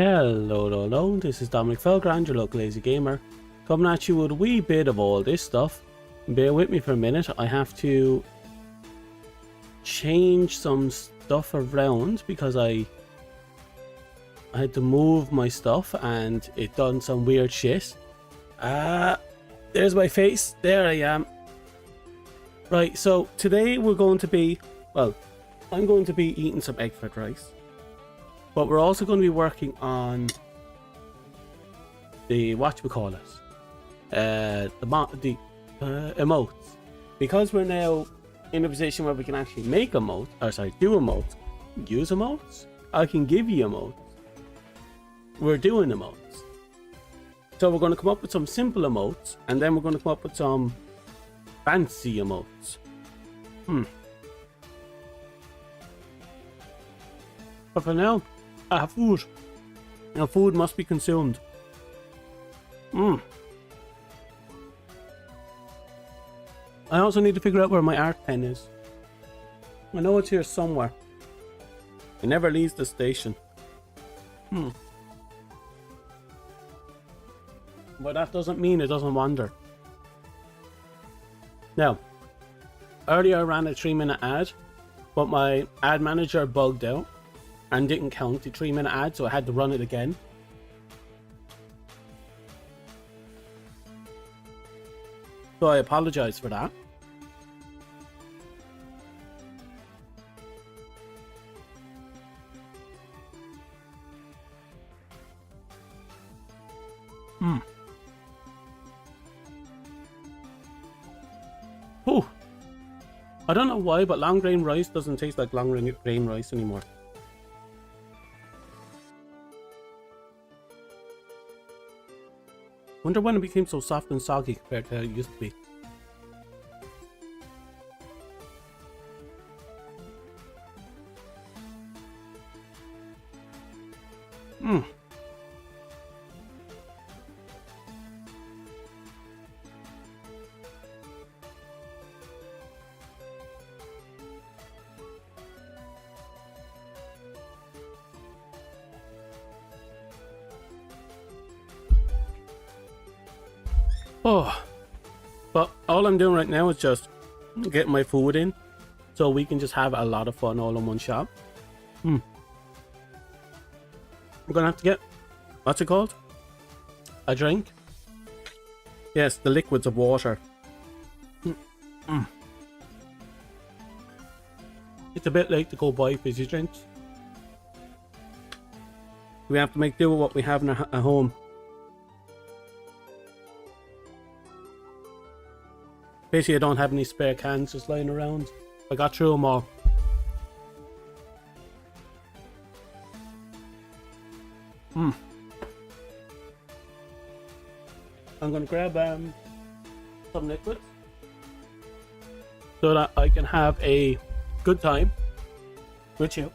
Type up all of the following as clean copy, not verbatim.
Hello, this is Dominic Felgrand, your local lazy gamer, coming at you with a wee bit of all this stuff. Bear with me for a minute, I have to change some stuff around because I had to move my stuff and it done some weird shit. There's my face, there I am. Right, so today we're going to be, well, I'm going to be eating some egg fried rice. But we're also going to be working on the whatchamacallit, the emotes. Because we're now in a position where we can actually make emotes, or sorry, do emotes, use emotes. I can give you emotes. We're doing emotes. So we're going to come up with some simple emotes, and then we're going to come up with some fancy emotes. But for now, I have food. Now food must be consumed. I also need to figure out where my art pen is. I know it's here somewhere. It never leaves the station. But that doesn't mean it doesn't wander. Now, earlier I ran a 3-minute ad, but my ad manager bugged out and didn't count the 3-minute ad, so I had to run it again. So I apologize for that. Oh, I don't know why, but long grain rice doesn't taste like long grain rice anymore. Wonder when it became so soft and soggy compared to how it used to be. Oh, but all I'm doing right now is just getting my food in so we can just have a lot of fun all in one shot. I'm gonna have to get, what's it called? A drink? Yes, the liquids of water. It's a bit late to go buy fizzy drinks. We have to make do with what we have in at home. Basically, I don't have any spare cans just lying around. I got through them all. I'm gonna grab some liquids so that I can have a good time with you.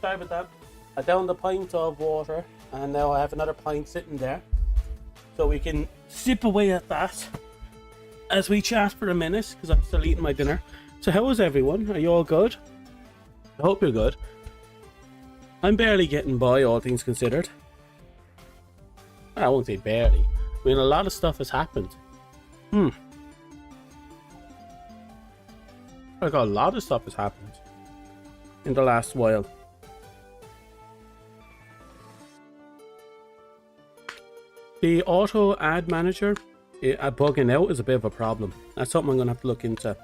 Sorry about that. I downed a pint of water and now I have another pint sitting there. So we can sip away at that as we chat for a minute because I'm still eating my dinner. So how is everyone? Are you all good? I hope you're good. I'm barely getting by, all things considered. I won't say barely. I mean, a lot of stuff has happened. Hmm. I got a lot of stuff has happened in the last while. The auto ad manager bugging out is a bit of a problem. That's something I'm gonna have to look into.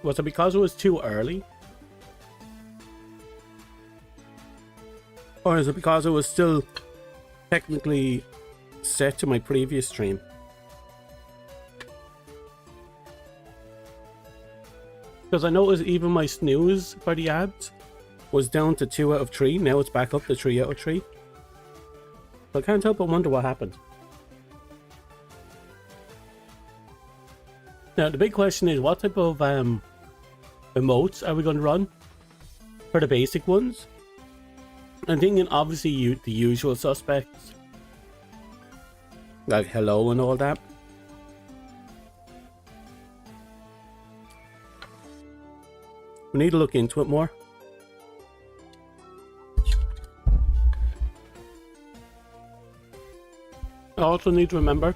Was it because it was too early? Or is it because it was still technically set to my previous stream? Because I noticed even my snooze for the ads was down to 2 out of 3. Now it's back up to 3 out of 3. So I can't help but wonder what happened. Now the big question is, what type of emotes are we going to run for the basic ones? I'm thinking obviously the usual suspects, like hello and all that. We need to look into it more. I also need to remember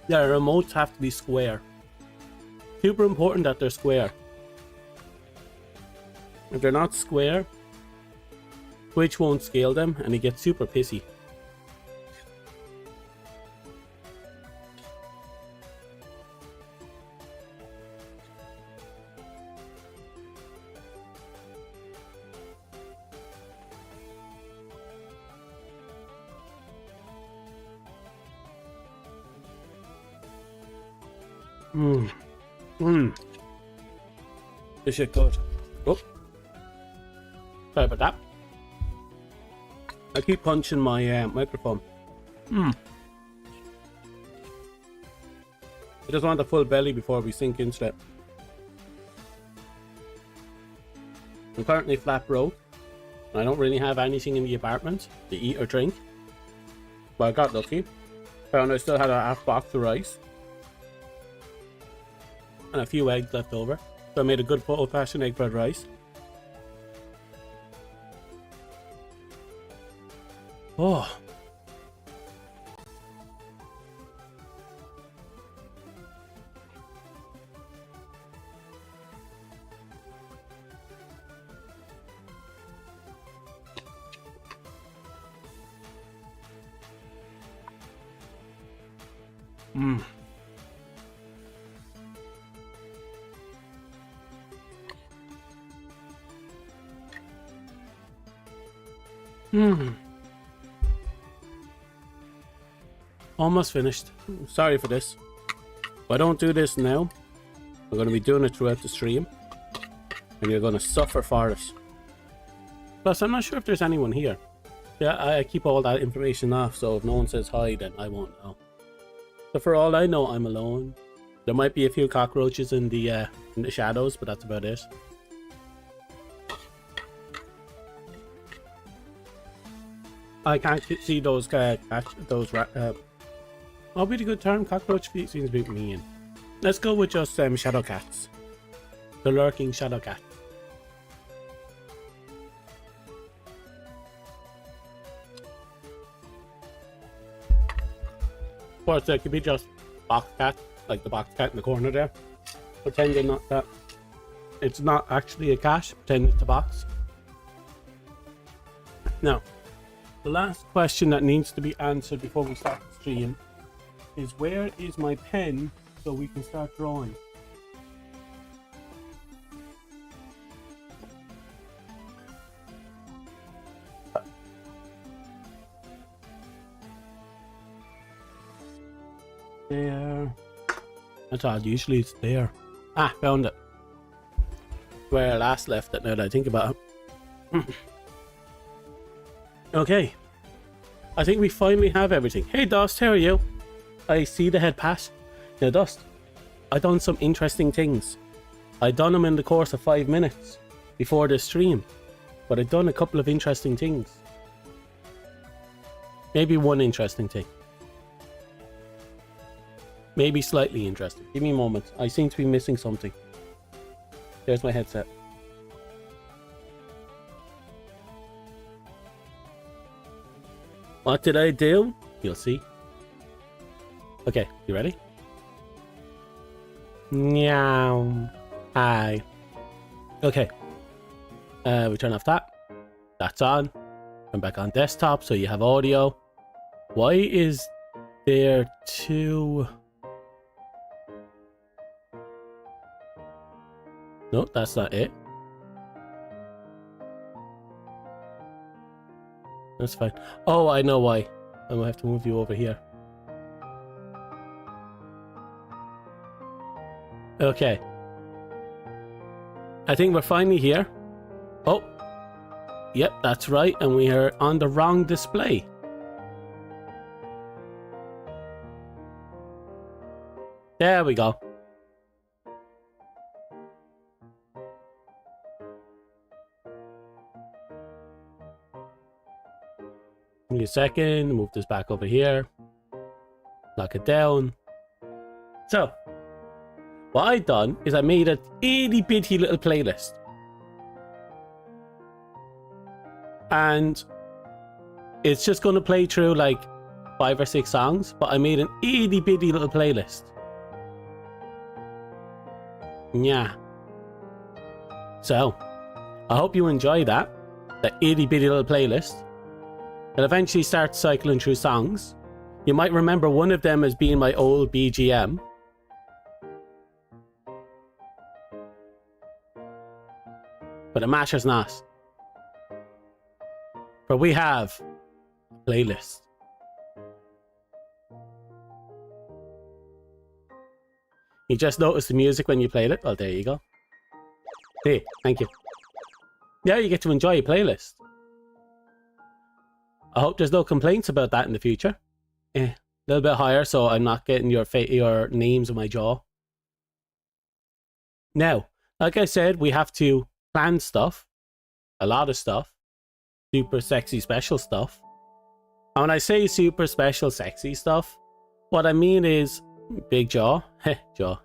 that our emotes have to be square. Super important that they're square. If they're not square, Twitch won't scale them and it gets super pissy. This shit good. Oh. Sorry about that. I keep punching my microphone. I just want a full belly before we sink into it. I'm currently flat broke. I don't really have anything in the apartment to eat or drink. But I got lucky. Found I still had a half box of rice. And a few eggs left over. So I made a good old-fashioned egg fried rice. Oh. Almost finished. Sorry for this. If I don't do this now, I'm going to be doing it throughout the stream. And you're going to suffer for it. Plus, I'm not sure if there's anyone here. Yeah, I keep all that information off, so if no one says hi, then I won't know. So for all I know, I'm alone. There might be a few cockroaches in the shadows, but that's about it. I can't see those what would be a good term? Cockroach feet seems a bit mean. Let's go with just shadow cats. The lurking shadow cat. Or it could be just box cat, like the box cat in the corner there. Pretending not that it's not actually a cat, pretending it's a box. Now, the last question that needs to be answered before we start the stream is, where is my pen so we can start drawing? There. That's odd, usually it's there. Ah, found it. Where I last left it, now that I think about it. Okay. I think we finally have everything. Hey Dust, how are you? I see the head pat. Now Dust, I done some interesting things. I done them in the course of 5 minutes before the stream. But I done a couple of interesting things. Maybe one interesting thing. Maybe slightly interesting. Give me a moment. I seem to be missing something. There's my headset. What did I do? You'll see. Okay, you ready? Meow. Hi. Okay. We turn off that. That's on. Come back on desktop so you have audio. Why is there two... No, that's not it. That's fine. Oh, I know why. I might have to move you over here. Okay. I think we're finally here. Oh. Yep, that's right. And we are on the wrong display. There we go. Give me a second. Move this back over here. Lock it down. So, what I've done is I made a itty bitty little playlist. And it's just going to play through like 5 or 6 songs, but I made an itty bitty little playlist. Yeah. So, I hope you enjoy that itty bitty little playlist. It'll eventually start cycling through songs. You might remember one of them as being my old BGM. But it matters not. For we have a playlist. You just noticed the music when you played it? Well, there you go. Hey, thank you. Yeah, you get to enjoy your playlist. I hope there's no complaints about that in the future. A little bit higher so I'm not getting your names on my jaw. Now, like I said, we have to plan stuff. A lot of stuff. Super sexy special stuff. And when I say super special sexy stuff, what I mean is big jaw. Jaw.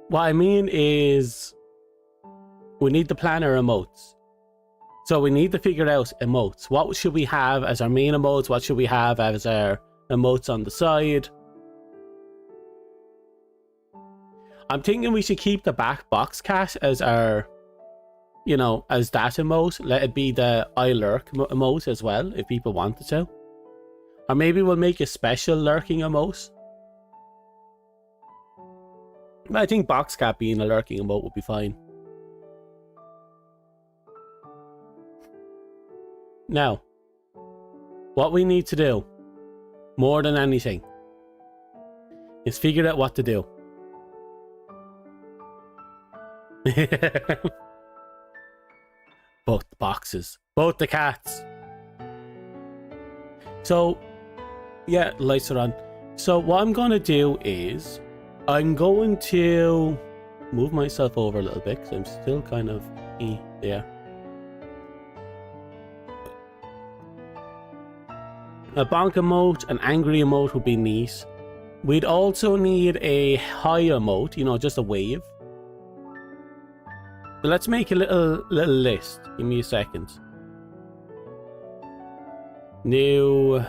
What I mean is we need to plan our emotes. So we need to figure out emotes. What should we have as our main emotes? What should we have as our emotes on the side? I'm thinking we should keep the back box cat as our, you know, as that emote. Let it be the I lurk emote as well, if people wanted to. Or maybe we'll make a special lurking emote. But I think box cat being a lurking emote would be fine. Now, what we need to do, more than anything, is figure out what to do. Both the boxes. Both the cats. So, yeah, lights are on. So what I'm going to do is, I'm going to move myself over a little bit, because I'm still kind of there. A bonk emote, an angry emote would be neat. We'd also need a high emote, you know, just a wave. But let's make a little list. Give me a second. New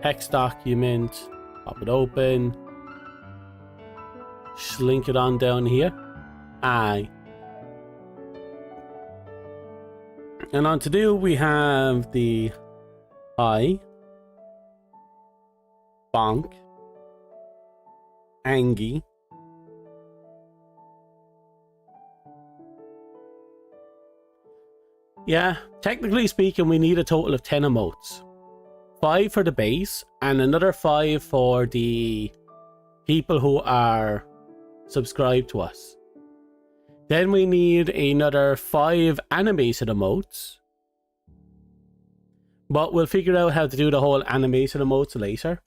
text document. Pop it open. Slink it on down here. Aye. And on to do, we have the I, bonk, angy, yeah, technically speaking, we need a total of 10 emotes. 5 for the base, and another 5 for the people who are subscribed to us. Then we need another 5 animated emotes. But we'll figure out how to do the whole animated emotes later.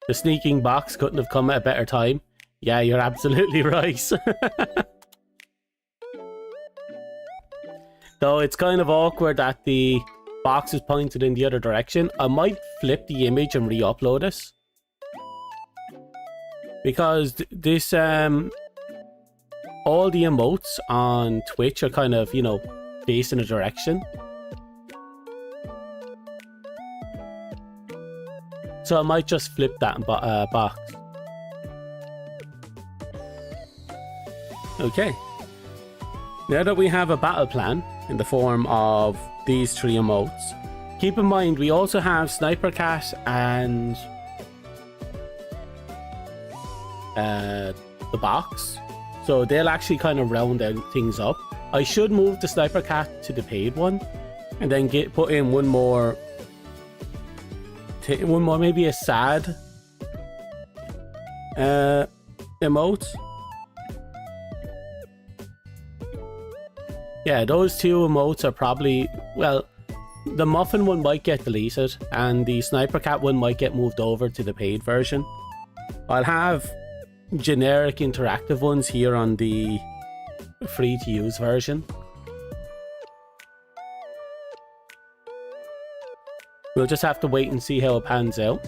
The sneaking box couldn't have come at a better time. Yeah, you're absolutely right. Though it's kind of awkward that the box is pointed in the other direction. I might flip the image and re-upload it. Because this all the emotes on Twitch are kind of, you know, facing a direction. So I might just flip that box. Okay. Now that we have a battle plan in the form of these 3 emotes, keep in mind we also have Sniper Cat and the box. So they'll actually kind of round out things up. I should move the Sniper Cat to the paid one and then put in one more, maybe a sad emote. Yeah, those 2 emotes are probably, well, the muffin one might get deleted and the Sniper Cat one might get moved over to the paid version. I'll have generic interactive ones here on the free to use version. We'll just have to wait and see how it pans out.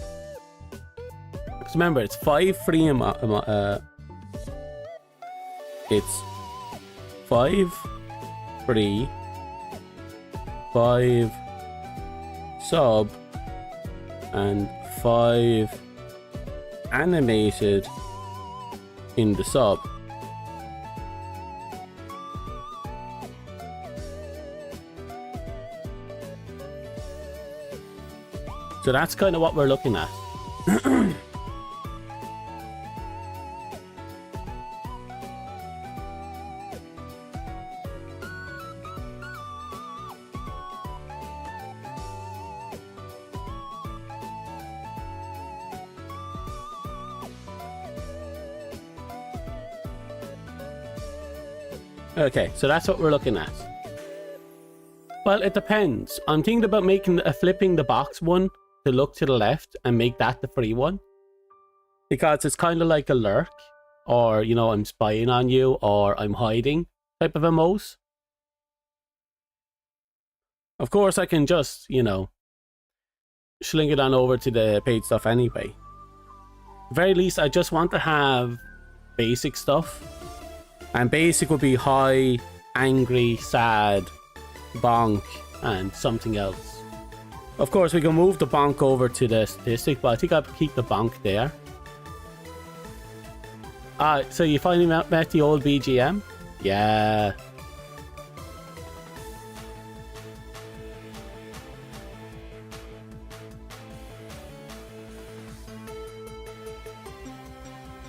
Because remember, it's 5 free it's 5 free, 5 sub, and 5 animated in the sub. So that's kind of what we're looking at. Okay, so that's what we're looking at. Well, it depends. I'm thinking about flipping the box one to look to the left and make that the free one. Because it's kind of like a lurk, or, you know, I'm spying on you, or I'm hiding type of emote. Of course, I can just, you know, sling it on over to the paid stuff anyway. At the very least, I just want to have basic stuff. And basic would be high, angry, sad, bonk, and something else. Of course, we can move the bonk over to the statistic, but I think I'll keep the bonk there. So you finally met the old BGM? Yeah.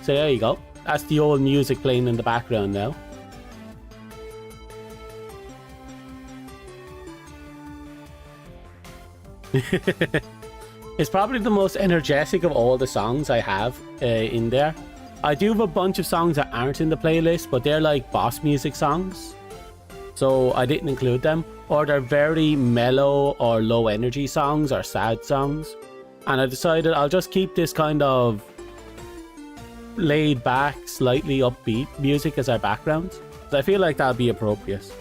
So there you go. That's the old music playing in the background now. It's probably the most energetic of all the songs I have in there. I do have a bunch of songs that aren't in the playlist, but they're like boss music songs, so I didn't include them. Or they're very mellow or low energy songs or sad songs, and I decided I'll just keep this kind of laid back, slightly upbeat music as our background. So I feel like that'll be appropriate.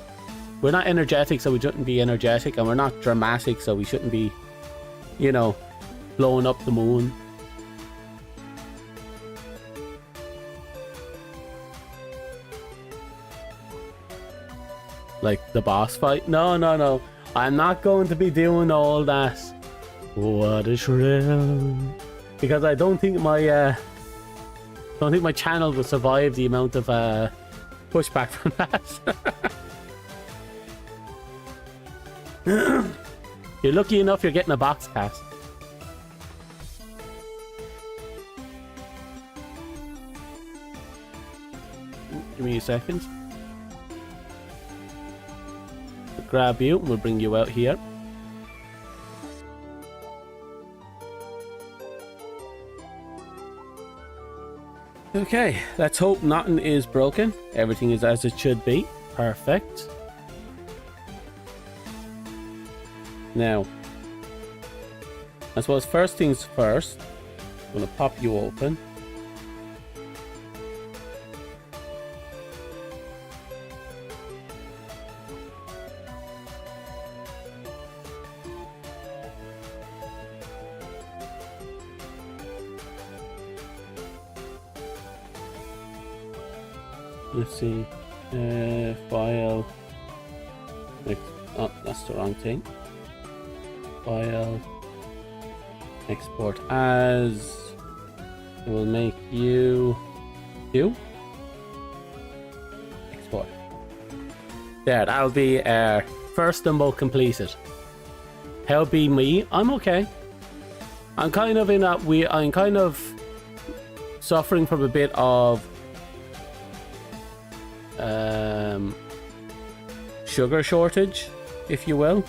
We're not energetic, so we shouldn't be energetic, and we're not dramatic, so we shouldn't be, you know, blowing up the moon. Like the boss fight. No. I'm not going to be doing all that. What a shrill. Because I don't think my channel will survive the amount of pushback from that. You're lucky enough you're getting a box cast. Give me a second. We'll grab you and we'll bring you out here. Okay, let's hope nothing is broken. Everything is as it should be. Perfect. Now, I suppose first things first, I'm going to pop you open. Let's see. File. Oh, that's the wrong thing. File. Export as. It will make you. Export. There, that'll be our first demo completed. How be me? I'm okay. I'm kind of in that I'm kind of suffering from a bit of sugar shortage, if you will.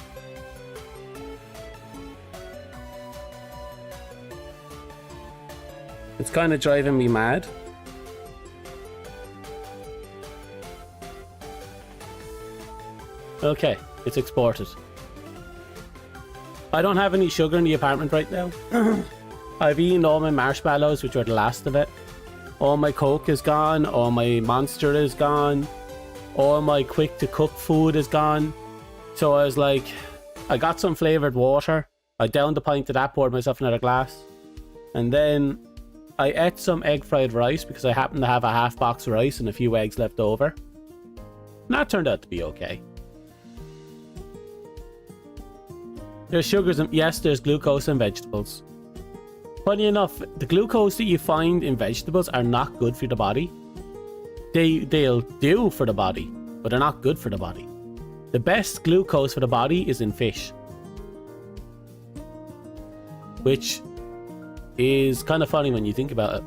It's kind of driving me mad. Okay, it's exported. I don't have any sugar in the apartment right now. I've eaten all my marshmallows, which are the last of it. All my Coke is gone. All my Monster is gone. All my quick to cook food is gone. So I was like, I got some flavored water. I downed a pint of that, poured myself another glass. And then I ate some egg fried rice because I happened to have a half box of rice and a few eggs left over. And that turned out to be okay. There's sugars and yes, there's glucose in vegetables. Funny enough, the glucose that you find in vegetables are not good for the body. They'll do for the body, but they're not good for the body. The best glucose for the body is in fish, which is kind of funny when you think about it.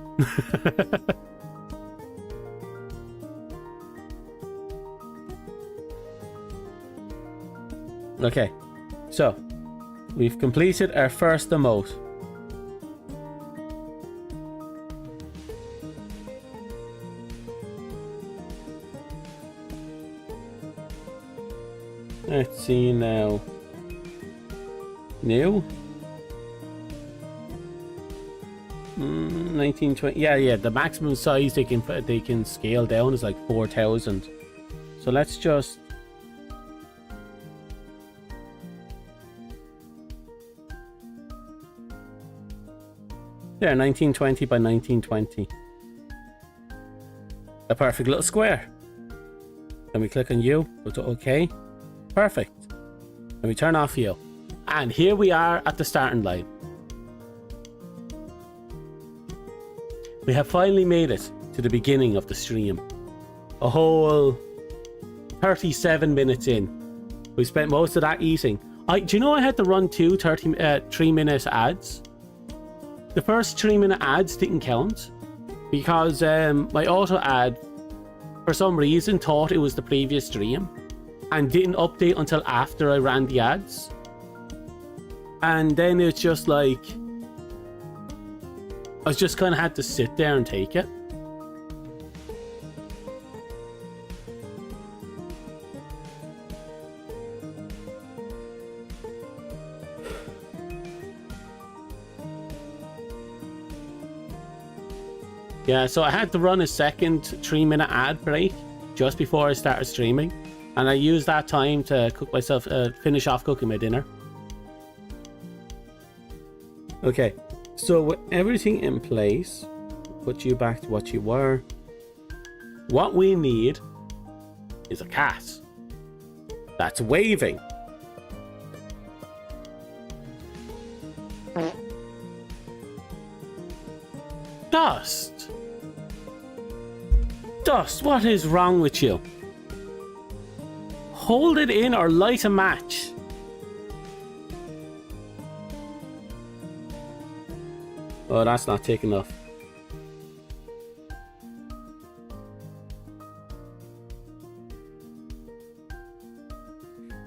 Okay, so we've completed our first emote. Let's see now. New? 1920. Yeah. The maximum size they can scale down is like 4,000. So let's just. There, 1920 by 1920. A perfect little square. Then we click on you, go to OK. Perfect. And we turn off you. And here we are at the starting line. We have finally made it to the beginning of the stream. A whole 37 minutes in. We spent most of that eating. Do you know I had to run two 3-minute ads? The first 3-minute ads didn't count because my auto ad, for some reason, thought it was the previous stream and didn't update until after I ran the ads. And then it's just like, I just kind of had to sit there and take it. Yeah, so I had to run a second 3-minute ad break just before I started streaming. And I used that time to cook myself, finish off cooking my dinner. Okay, so with everything in place, put you back to what you were. What we need is a cat that's waving. Dust! Dust, what is wrong with you? Hold it in or light a match. Oh, that's not thick enough.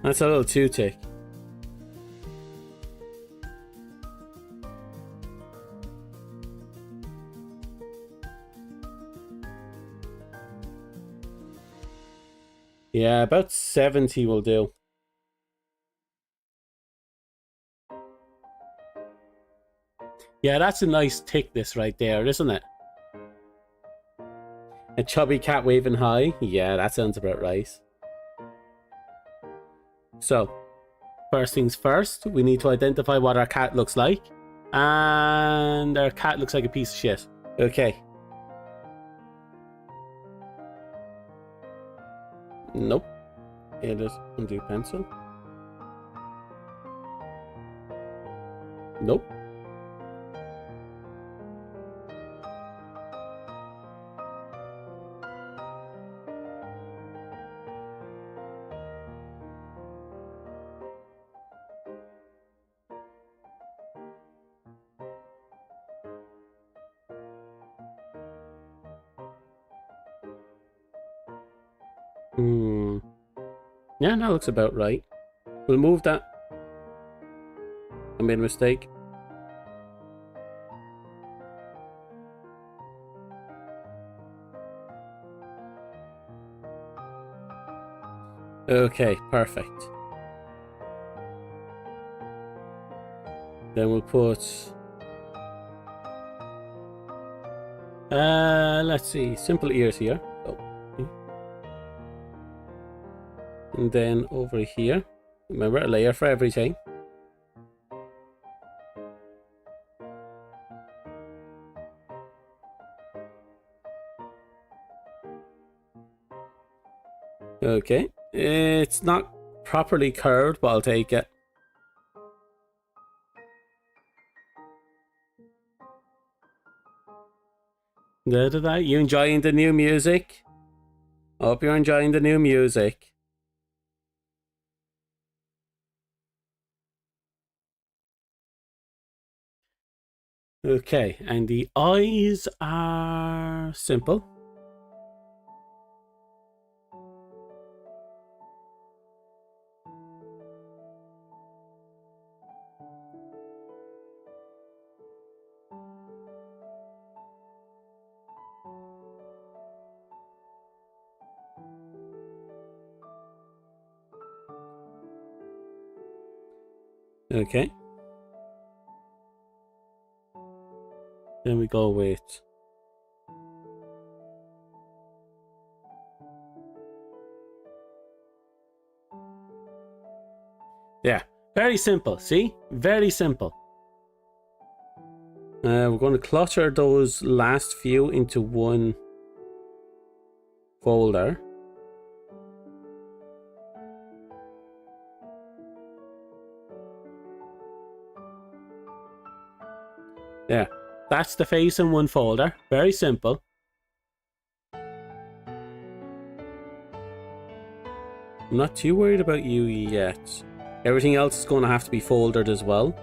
That's a little too thick. Yeah, about 70 will do. Yeah, that's a nice thickness right there, isn't it? A chubby cat waving high. Yeah, that sounds about right. So, first things first, we need to identify what our cat looks like. And our cat looks like a piece of shit. Okay. Nope. Edit, undo pencil. Nope. Yeah, that looks about right. We'll move that. I made a mistake. Okay, perfect. Then we'll put... let's see, simple ears here. Oh. And then over here, remember, a layer for everything. Okay, it's not properly curved, but I'll take it. You enjoying the new music? I hope you're enjoying the new music. Okay, and the eyes are simple. Okay. Then we go with... Yeah, very simple, see? Very simple. We're going to clutter those last few into one folder. Yeah, that's the face in one folder. Very simple. I'm not too worried about you yet. Everything else is going to have to be folded as well.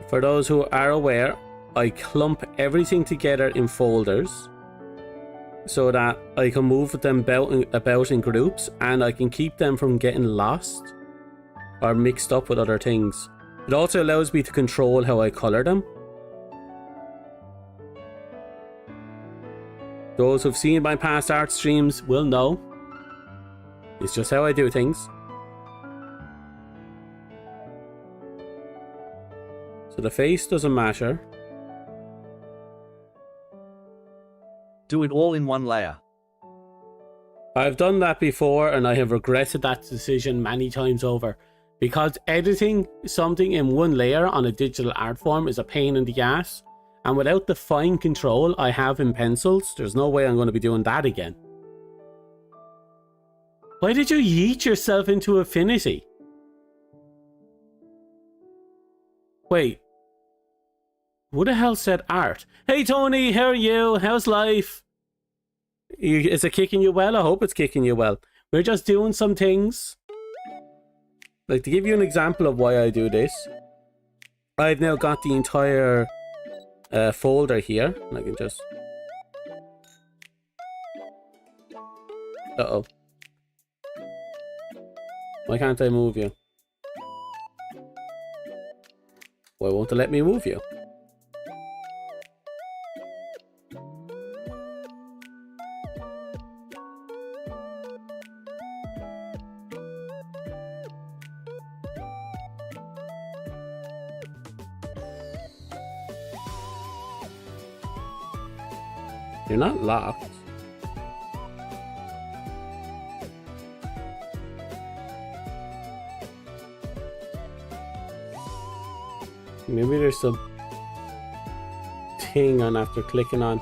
For those who are aware, I clump everything together in folders so that I can move them about in groups, and I can keep them from getting lost or mixed up with other things. It also allows me to control how I colour them. Those who've seen my past art streams will know. It's just how I do things. So the face doesn't matter. Do it all in one layer. I've done that before and I have regretted that decision many times over, because editing something in one layer on a digital art form is a pain in the ass, and without the fine control I have in pencils, there's no way I'm going to be doing that again. Why did you yeet yourself into infinity? Wait. Who the hell said art? Hey Tony, how are you? How's life? Is it kicking you well? I hope it's kicking you well. We're just doing some things. Like, to give you an example of why I do this, I've now got the entire folder here. And I can just... Uh-oh. Why can't I move you? Why won't it let me move you? You're not locked. Maybe there's some thing on after clicking on.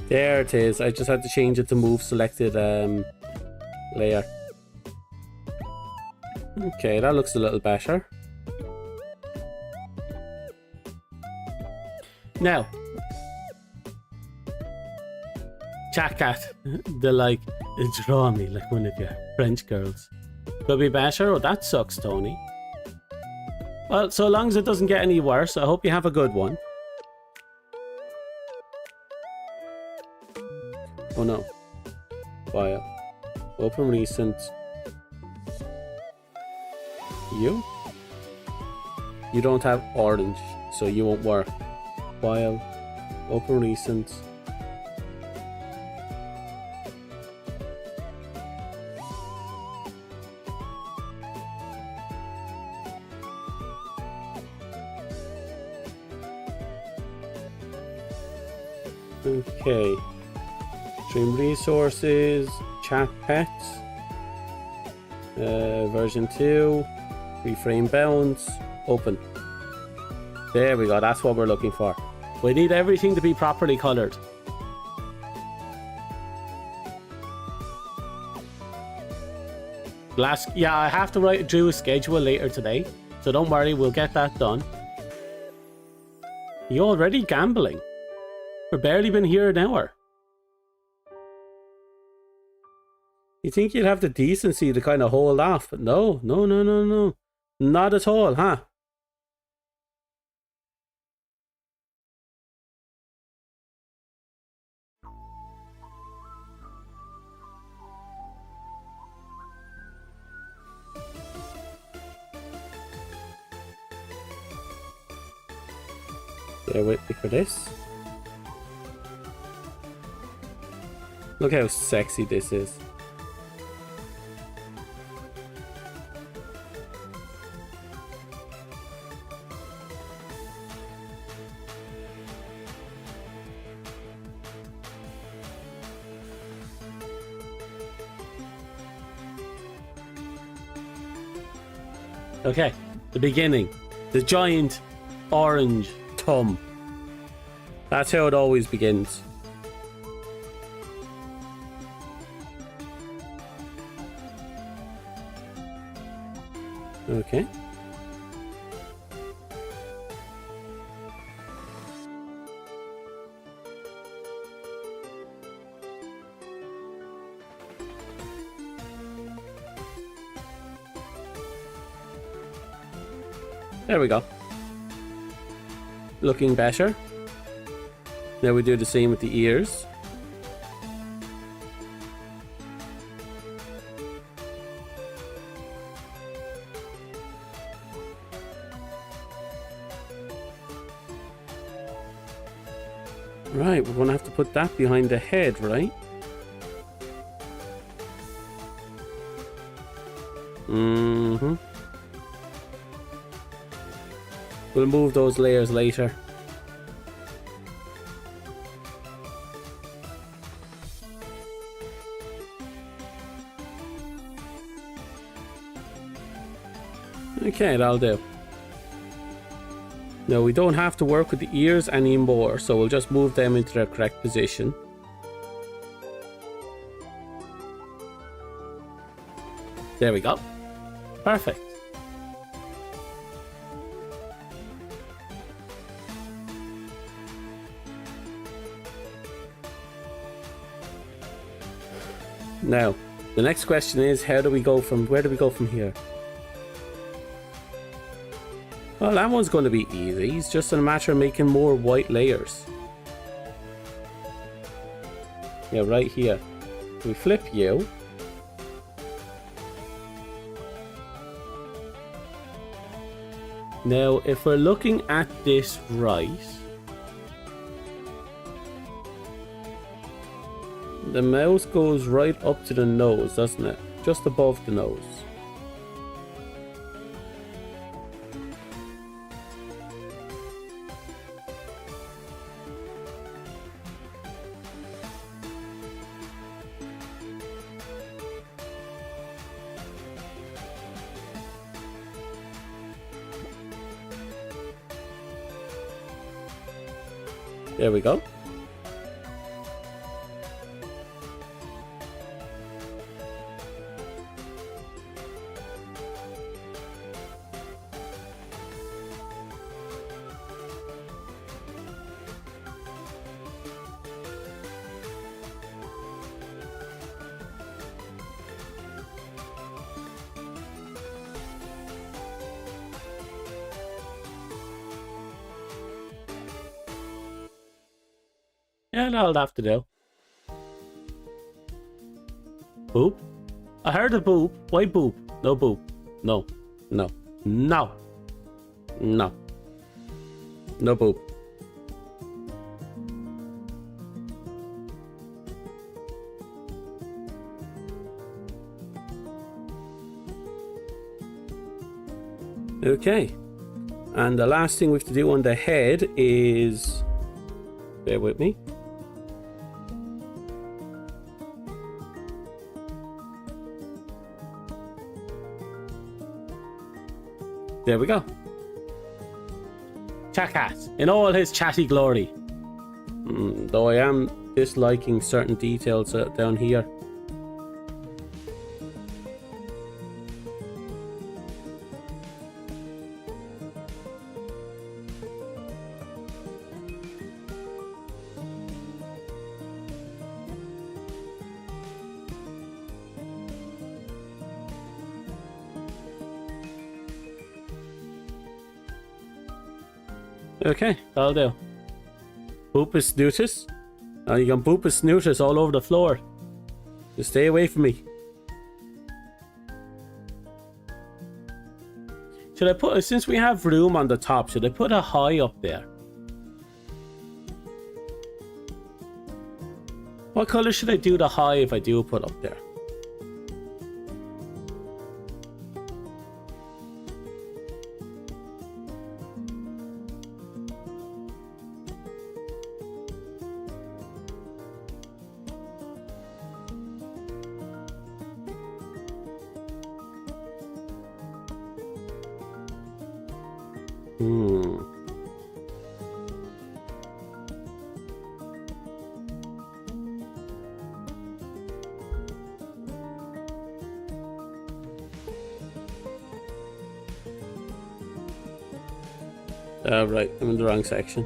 There it is. I just had to change it to move selected layer. Okay, that looks a little better. Now, chat cat, they like draw me like one of your French girls. Could be better. Oh, that sucks, Tony. Well, so long as it doesn't get any worse, I hope you have a good one. Oh no. File. Open recent. You? You don't have orange, so you won't work. File. Open recent. Okay. Stream resources, chat pets, version 2, reframe bounds, open. There we go, that's what we're looking for. We need everything to be properly colored. Yeah, I have to do a schedule later today, so don't worry, we'll get that done. You already gambling? We've barely been here an hour. You think you'd have the decency to kind of hold off, but no. Not at all, huh? Bear with me for this. Look how sexy this is. Okay, the beginning. The giant orange thumb. That's how it always begins. Okay. There we go. Looking better. Now we do the same with the ears. Right, we're going to have to put that behind the head, right? Mm-hmm. We'll move those layers later. Okay, that'll do. Now we don't have to work with the ears anymore, so we'll just move them into their correct position. There we go. Perfect. Now, the next question is, where do we go from here? Well, that one's going to be easy. It's just a matter of making more white layers. Yeah, right here. We flip you. Now, if we're looking at this right, the mouse goes right up to the nose, doesn't it? Just above the nose. There we go. Yeah, that'll have to do. Boop. I heard a boop. Why boop? No boop. No. No. No. No. No boop. Okay. And the last thing we have to do on the head is... Bear with me. There we go. Chakat in all his chatty glory. Though I am disliking certain details down here. Okay, that'll do. Boopus snootus. Now you can boopus snootus all over the floor. Just stay away from me. Should I put, since we have room on the top, should I put a high up there? What color should I do the high if I do put up there? Right, I'm in the wrong section.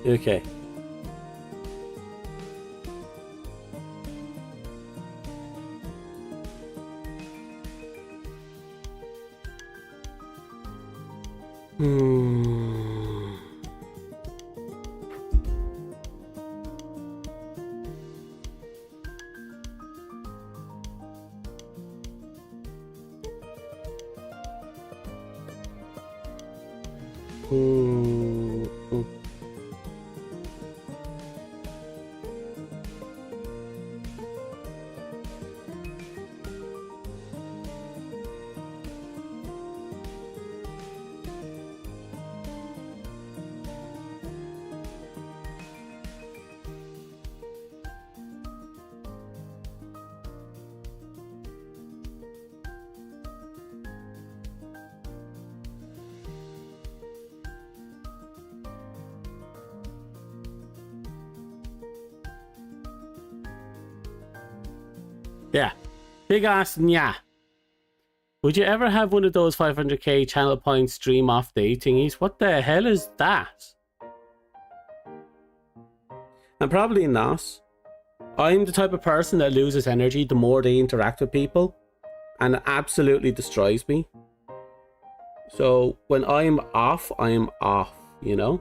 Okay. Yeah. Big ass nya. Would you ever have one of those 500k channel points stream off day thingies? What the hell is that? I'm probably not. I'm the type of person that loses energy the more they interact with people, and it absolutely destroys me. So when I'm off, you know?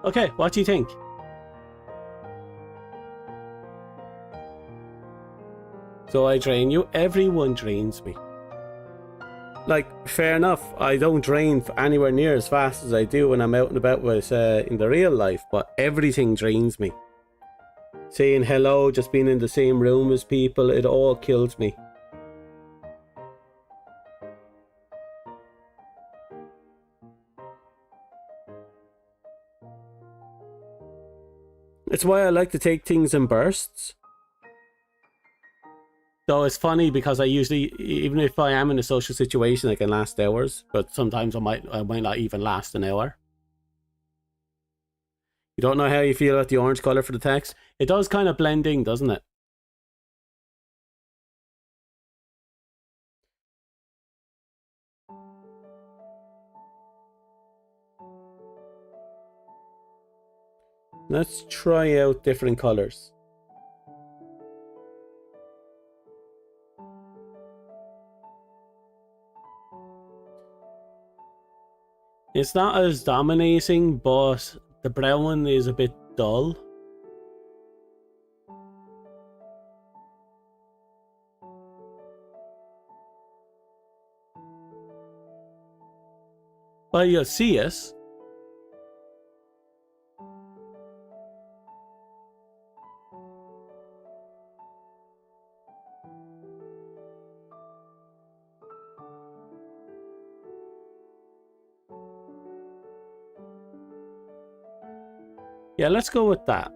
Okay, what do you think? So I drain you? Everyone drains me. Like, fair enough, I don't drain anywhere near as fast as I do when I'm out and about with in the real life, but everything drains me. saying hello, just being in the same room as people, it all kills me. It's why I like to take things in bursts. Though it's funny because I usually, even if I am in a social situation, I can last hours, but sometimes I might not even last an hour. You don't know how you feel about the orange color for the text? It does kind of blend in, doesn't it? Let's try out different colors. It's not as dominating, but the brown one is a bit dull. Well, you'll see it. Yeah, let's go with that.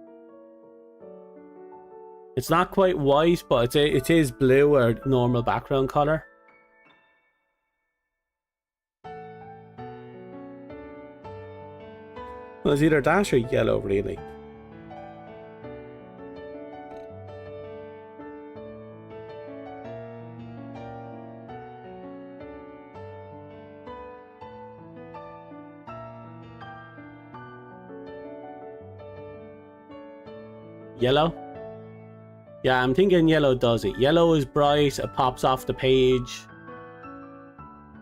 It's not quite white, but it is blue or normal background color. Well, it's either that or yellow, really. Yellow? Yeah, I'm thinking yellow does it. Yellow is bright, it pops off the page.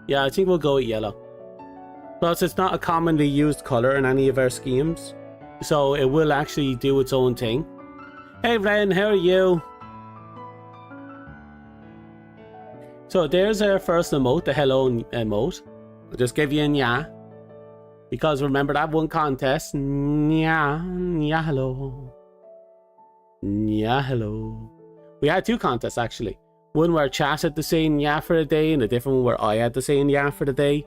Yeah, I think we'll go with yellow. Plus, it's not a commonly used color in any of our schemes, so it will actually do its own thing. Hey Ren, how are you? So there's our first emote, the hello emote. I'll just give you a nya. Because remember that one contest? Nya, nya hello. Nya hello. We had two contests actually. One where chat had to say nya for a day, and a different one where I had to say nya for the day.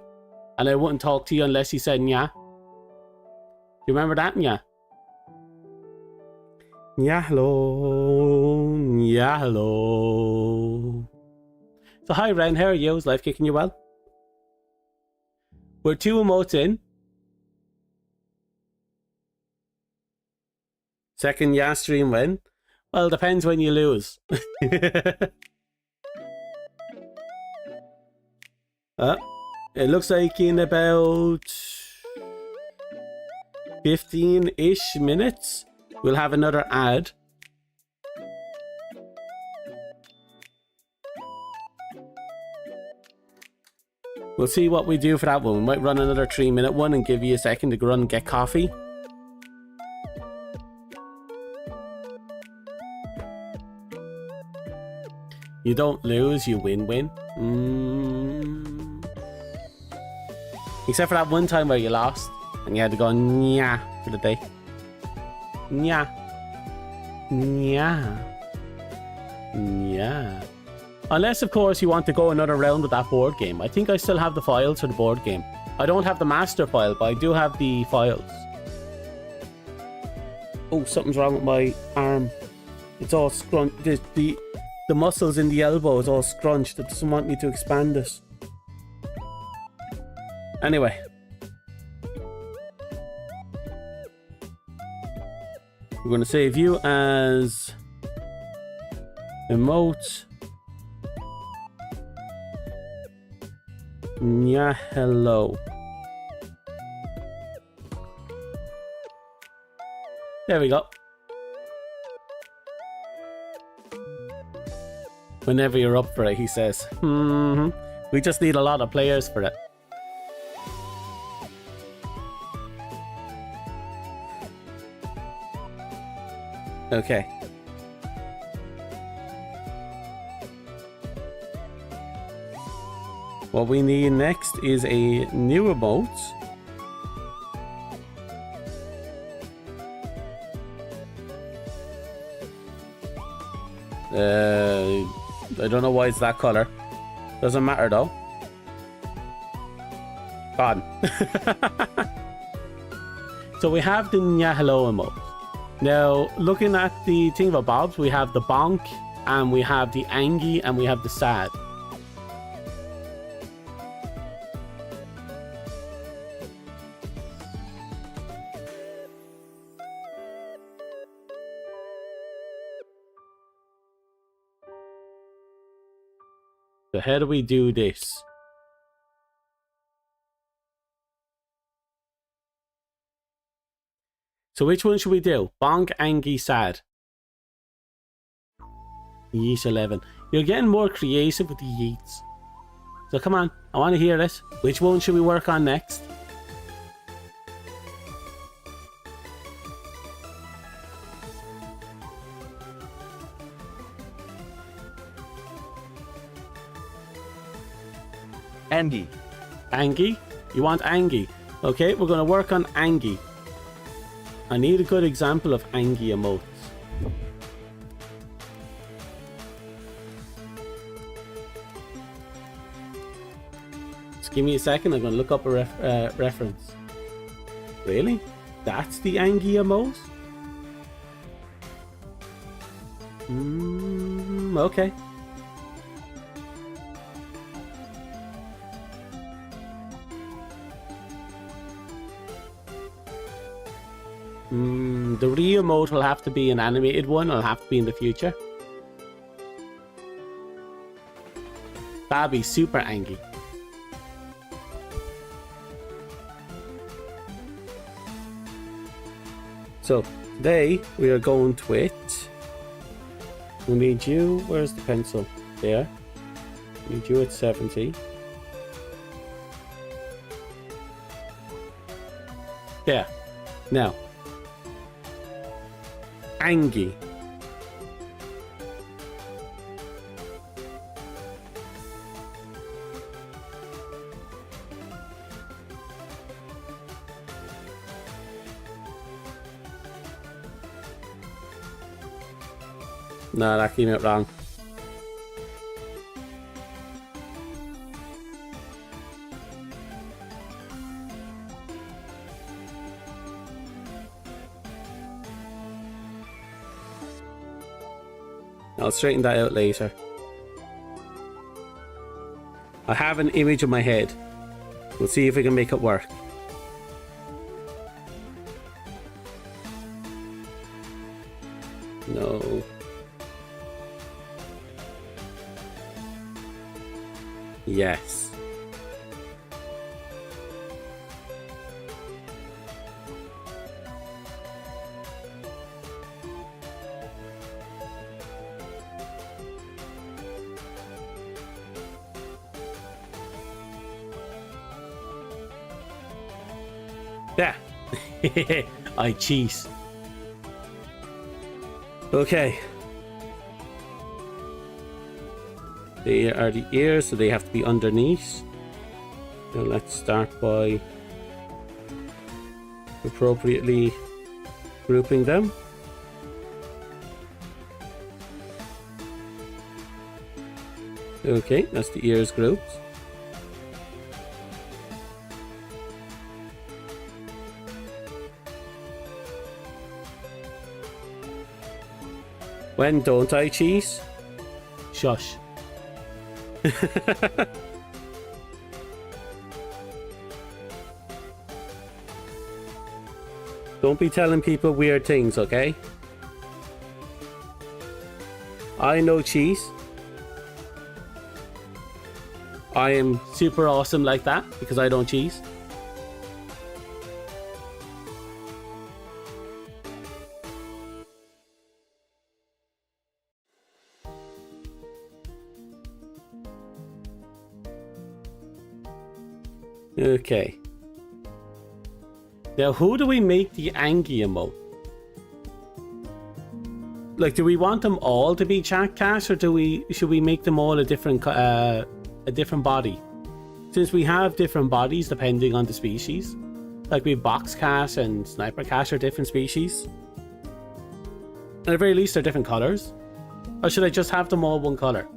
And I wouldn't talk to you unless you said nya. Do you remember that, nya? Nya hello. Nya hello. So hi Ren, how are you? Is life kicking you well? We're 2 emotes in. Second yeah stream win? Well, depends when you lose. It looks like in about 15-ish minutes, we'll have another ad. We'll see what we do for that one. We might run another 3-minute one and give you a second to go run and get coffee. You don't lose, you win-win. Except for that one time where you lost and you had to go nya for the day. Nya. Nya. Nya. Unless, of course, you want to go another round with that board game. I think I still have the files for the board game. I don't have the master file, but I do have the files. Oh, something's wrong with my arm. It's all scrunched. The muscles in the elbow is all scrunched. It doesn't want me to expand it. Anyway. We're going to save you as emote. Yeah, hello. There we go. Whenever you're up for it, he says. We just need a lot of players for it. Okay. What we need next is a new emote. I don't know why it's that color. Doesn't matter though. Gone. So we have the Nya Hello emote. Now, looking at the thing about Bobs, we have the bonk, and we have the angy, and we have the sad. So how do we do this? So which one should we do? Bonk, angy, sad. Yeet 11. You're getting more creative with the yeets. So come on, I want to hear it. Which one should we work on next? Angie. Angy? You want angy? Okay, we're going to work on angy. I need a good example of angy emotes. Just give me a second, I'm going to look up a reference. Really? That's the angy emote? Okay. The real emote will have to be an animated one. It'll have to be in the future. That'll be super angry. So today we are going to it. We need you. Where's the pencil? There. We need you at 70. Yeah. Now. Angy. No, that came out wrong. I'll straighten that out later. I have an image in my head. We'll see if we can make it work. No. Yes. Yeah. I cheese. Okay. They are the ears, so they have to be underneath. Now let's start by appropriately grouping them. Okay, that's the ears grouped. When don't I cheese? Shush. Don't be telling people weird things, okay? I know cheese. I am super awesome like that because I don't cheese. Okay. Now, who do we make the angry emote? Like, do we want them all to be chat cat, or should we make them all a different body? Since we have different bodies depending on the species, like we have box cat and sniper cat are different species. At the very least, they're different colors. Or should I just have them all one color?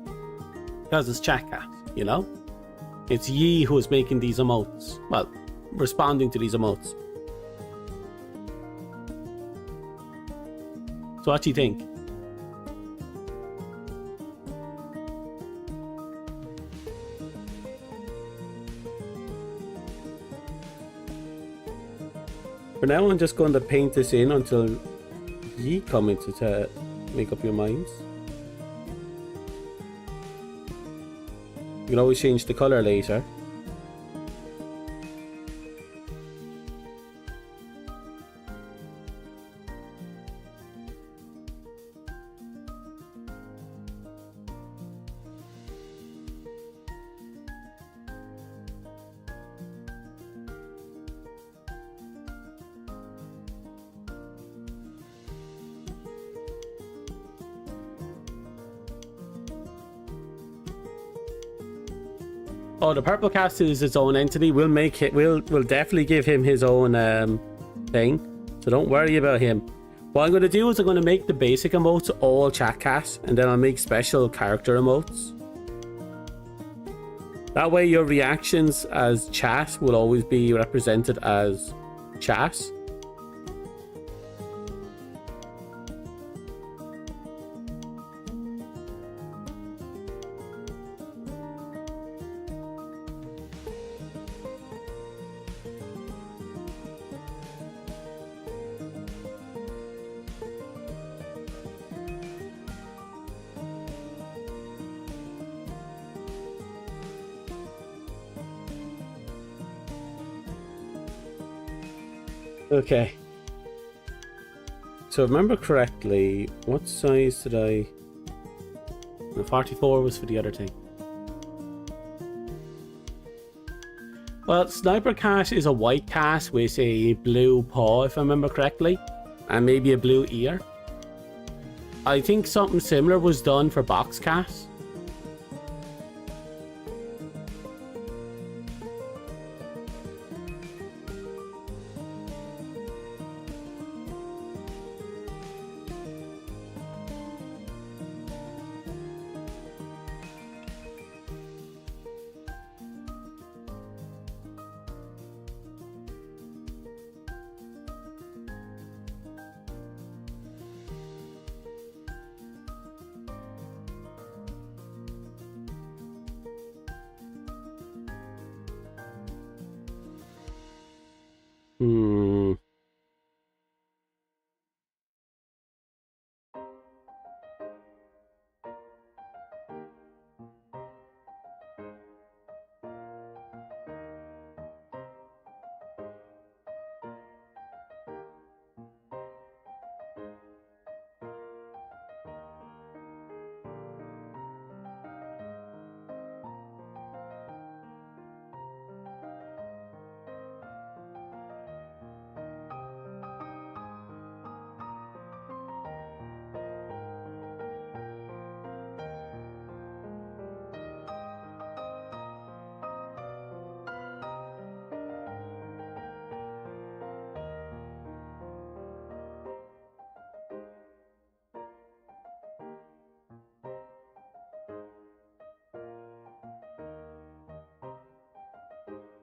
Because it's chat cat, you know? It's ye who is making these emotes. Well, responding to these emotes. So what do you think? For now, I'm just going to paint this in until ye come into to make up your minds. You can always change the color later. Oh, the purple cast is its own entity. We'll make it. We'll definitely give him his own thing. So don't worry about him. What I'm going to do is I'm going to make the basic emotes all chat cat, and then I'll make special character emotes. That way, your reactions as chat will always be represented as chat. Okay. So if I remember correctly, what size did I... The 44 was for the other thing. Well, Sniper Cat is a white cat with a blue paw, if I remember correctly. And maybe a blue ear. I think something similar was done for Box Cat. Hmm.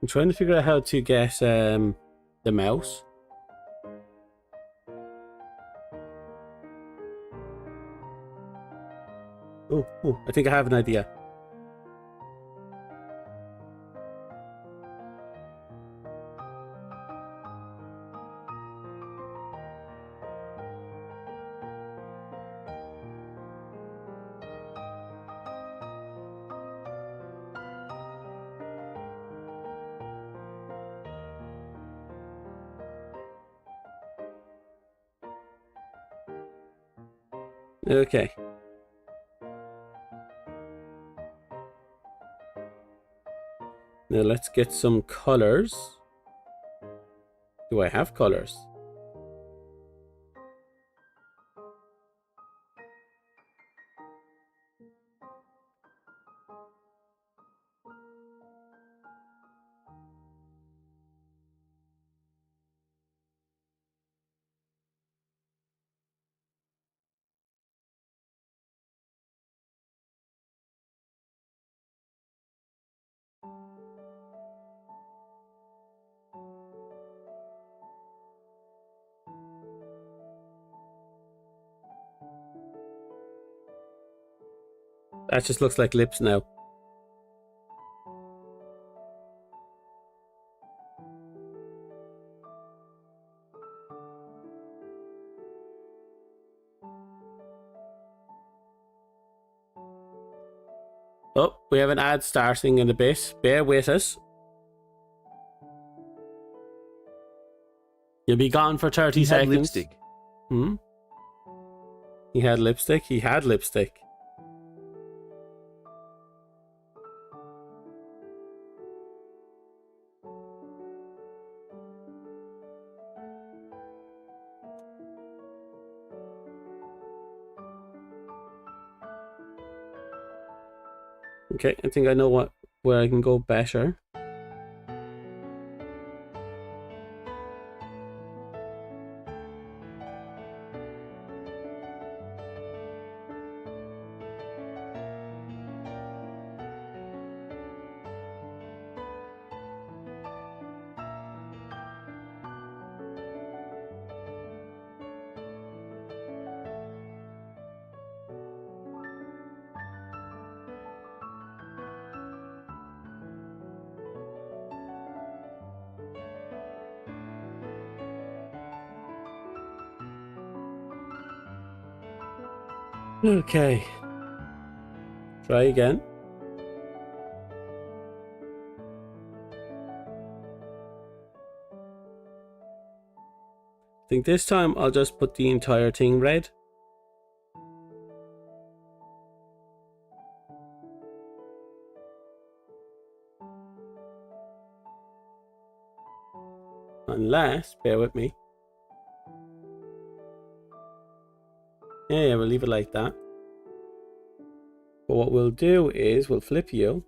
I'm trying to figure out how to get the mouse. Oh, I think I have an idea. Okay. Now let's get some colors. Do I have colors? That just looks like lips now. Oh, we have an ad starting in a bit. Bear with us. You'll be gone for 30 He had seconds. lipstick. Hmm? He had lipstick? He had lipstick. Okay, I think I know where I can go better. Okay. Try again. I think this time I'll just put the entire thing red. Unless, bear with me. Yeah, we'll leave it like that. But what we'll do is we'll flip you.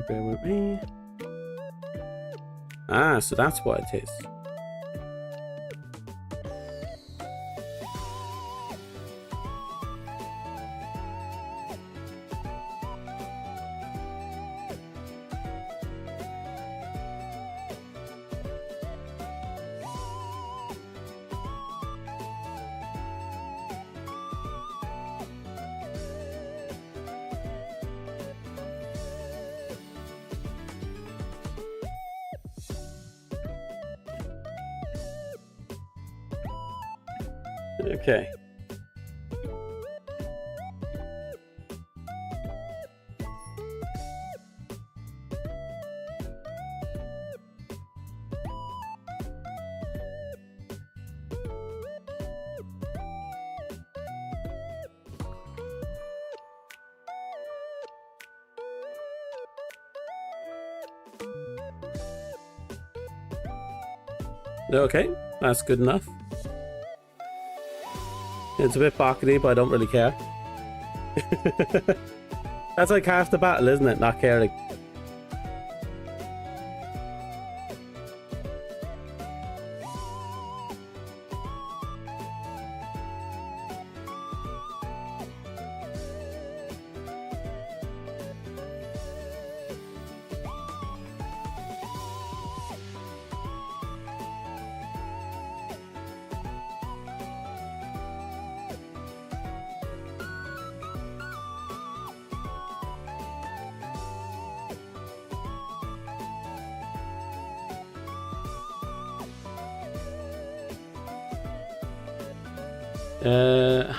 Bear with me. Ah, so that's what it is. Okay. Okay, that's good enough. It's a bit pockety, but I don't really care. That's like half the battle, isn't it? Not caring.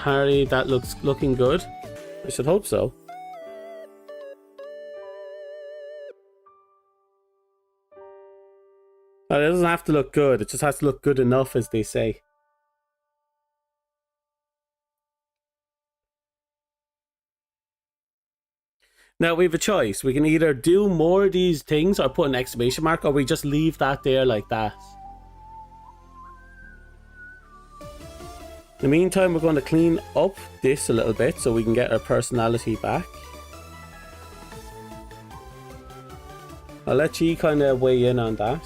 Harry, that looking good. I should hope so. It doesn't have to look good, it just has to look good enough, as they say. Now we have a choice. We can either do more of these things or put an exclamation mark, or we just leave that there like that. In the meantime, we're going to clean up this a little bit so we can get our personality back. I'll let you kind of weigh in on that.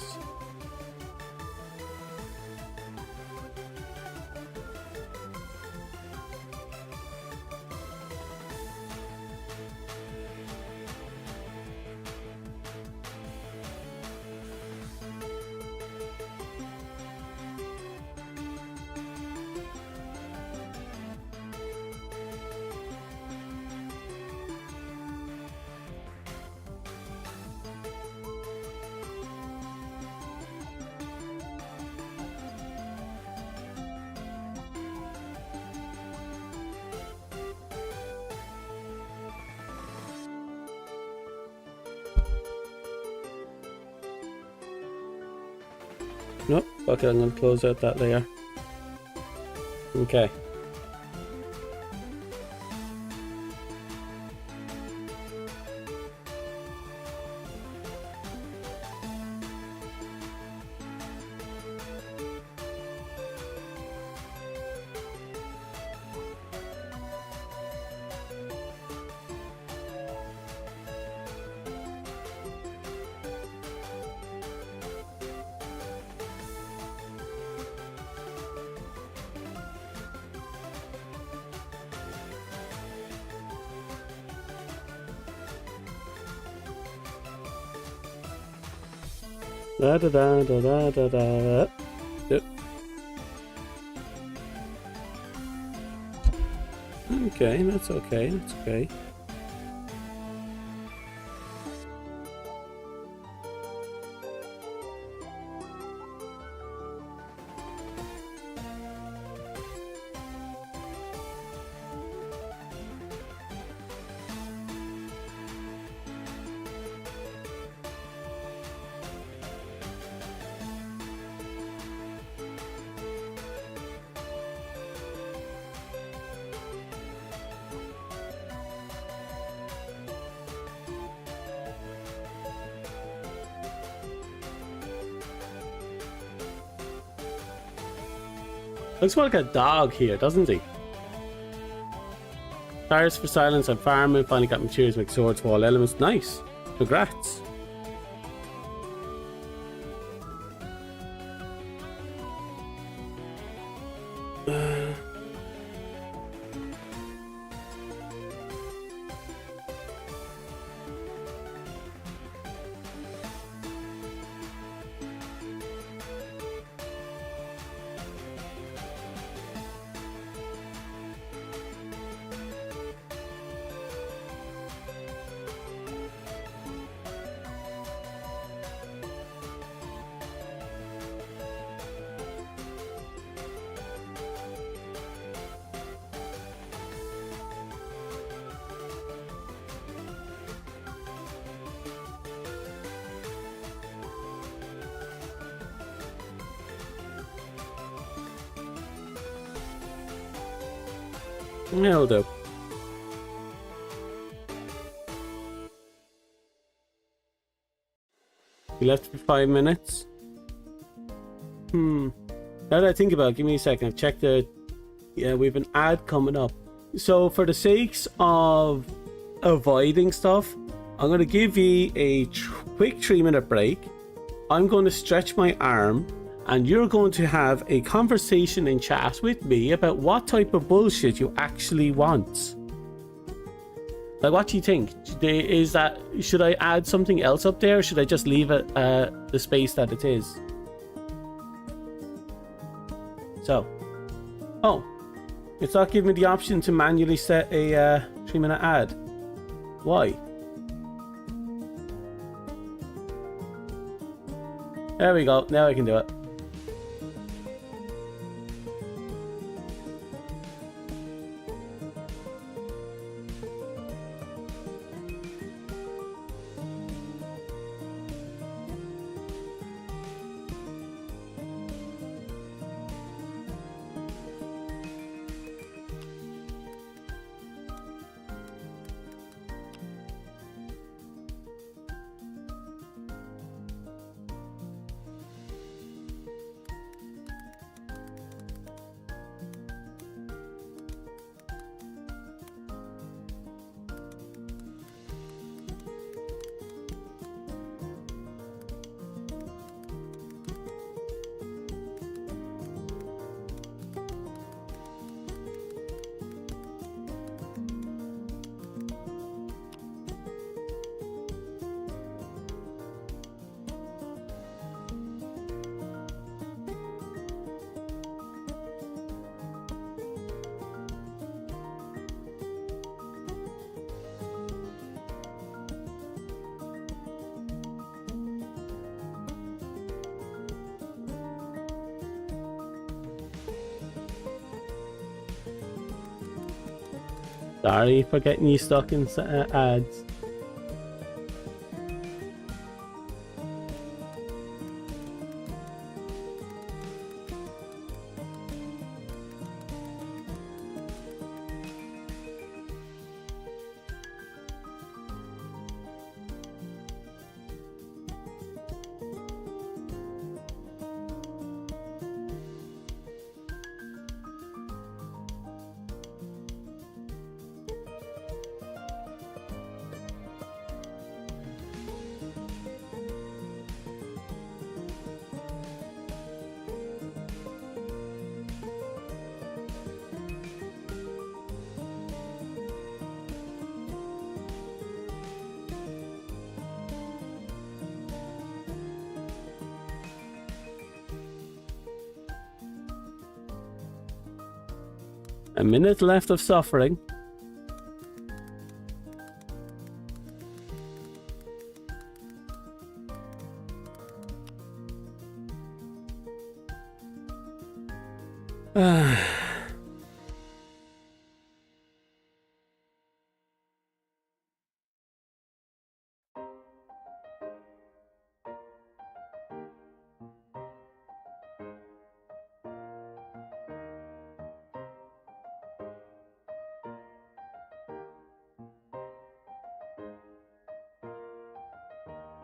Nope. Okay, I'm going to close out that layer. Okay. Da da da da da da da. Yep. Okay, that's okay. That's okay. Looks like a dog here, doesn't he? Tires for silence and farming. Finally got materials to make swords for all elements. Nice. Congrats. That'll do. We left for 5 minutes. Now that I think about it, give me a second. I've checked the... Yeah, we have an ad coming up. So for the sakes of avoiding stuff, I'm going to give you a quick 3-minute break. I'm going to stretch my arm, and you're going to have a conversation in chat with me about what type of bullshit you actually want. Like, what do you think? Is that, should I add something else up there, or should I just leave it the space that it is? So, oh, it's not giving me the option to manually set a 3-minute ad. Why? There we go. Now I can do it. Sorry for getting you stuck in ads. A minute left of suffering.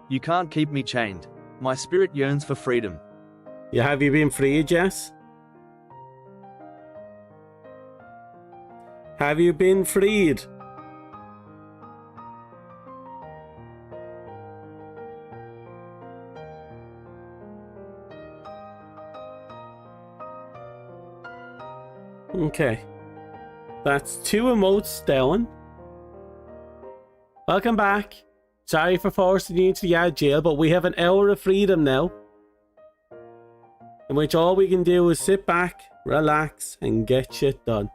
You can't keep me chained. My spirit yearns for freedom. Yeah, have you been freed, Jess? Have you been freed? Okay. That's 2 emotes down. Welcome back. Sorry for forcing you into the ad jail, but we have an hour of freedom now, in which all we can do is sit back, relax, and get shit done.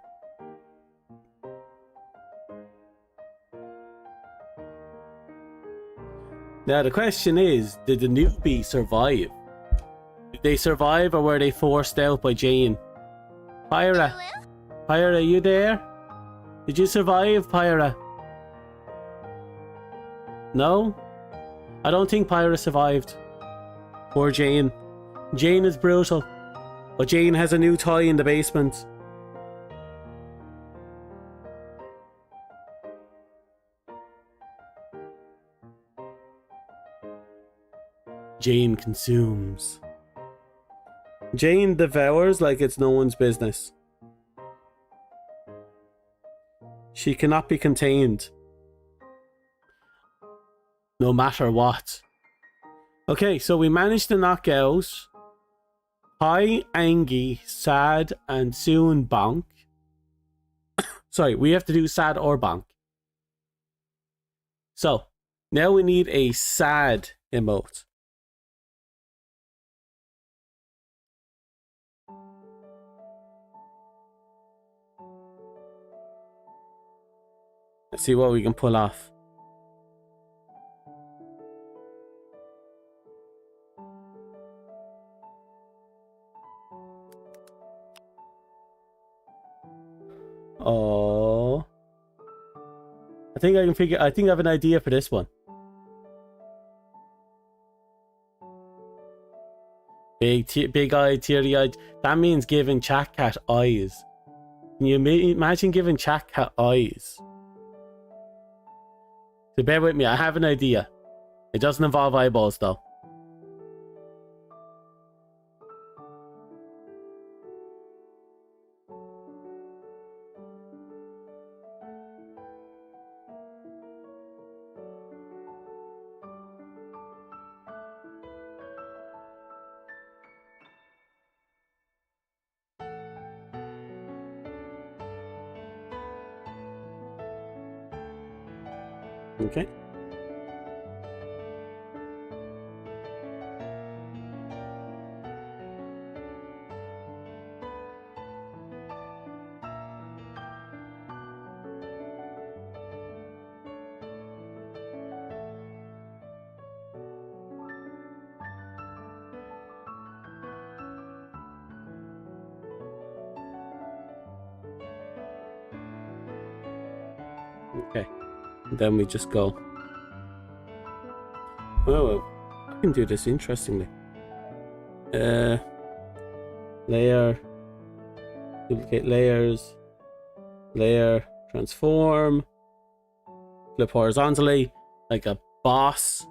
Now the question is, did the newbie survive? Did they survive, or were they forced out by Jane? Pyra? Pyra, are you there? Did you survive, Pyra? No? I don't think Pyra survived. Poor Jane. Jane is brutal. But Jane has a new toy in the basement. Jane consumes. Jane devours like it's no one's business. She cannot be contained. No matter what. Okay, so we managed to knock out High, Angie, Sad, and soon Bonk. Sorry, we have to do Sad or Bonk. So, now we need a Sad emote. Let's see what we can pull off. Oh, I think I have an idea for this one. Big-eyed, teary-eyed. That means giving Chat Cat eyes. Can you imagine giving Chat Cat eyes? So bear with me, I have an idea. It doesn't involve eyeballs though. Okay. Okay. And then we just go. Oh, I can do this interestingly. Layer, duplicate layers, layer, transform, flip horizontally like a boss.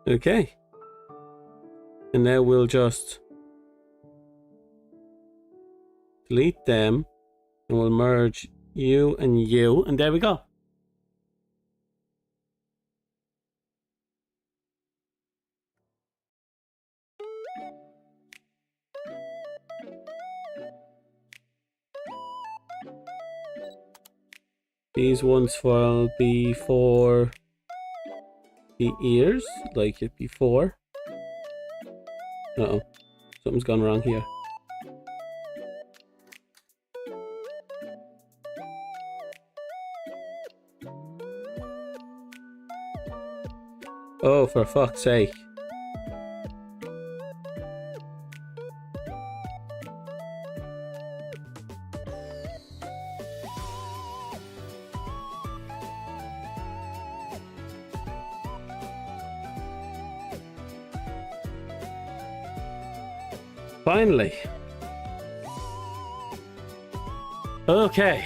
Okay. And now we'll just delete them and we'll merge you and you, and there we go. These ones will be for the ears, like it before. Uh-oh, something's gone wrong here. Oh, for fuck's sake. Finally. Okay.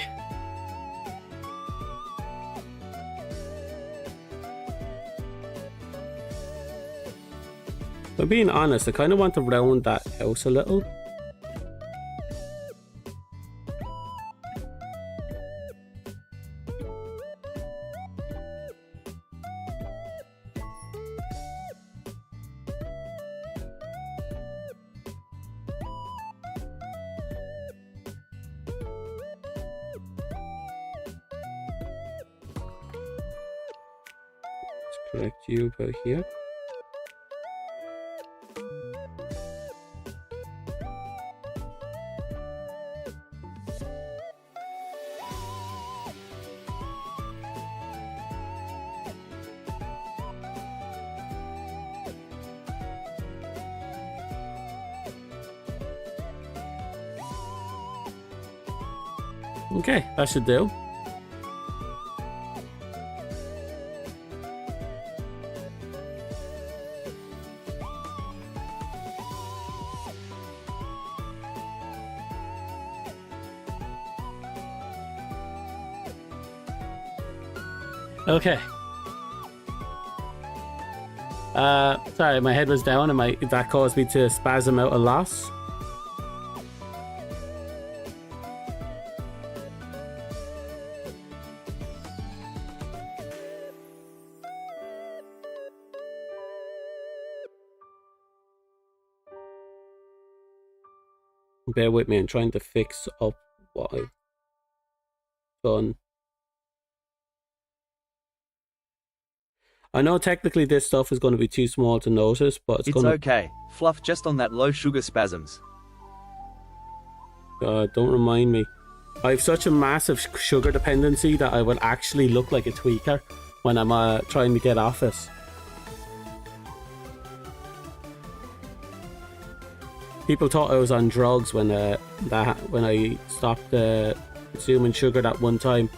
But being honest, I kind of want to round that house a little. Correct you about here. Okay, that should do. Okay. Sorry, my head was down and that caused me to spasm out a lot. Bear with me, I'm trying to fix up what I've done. I know technically this stuff is going to be too small to notice, but it's okay. Fluff just on that low sugar spasms. Don't remind me. I have such a massive sugar dependency that I will actually look like a tweaker when I'm trying to get off it. People thought I was on drugs when I stopped consuming sugar that one time.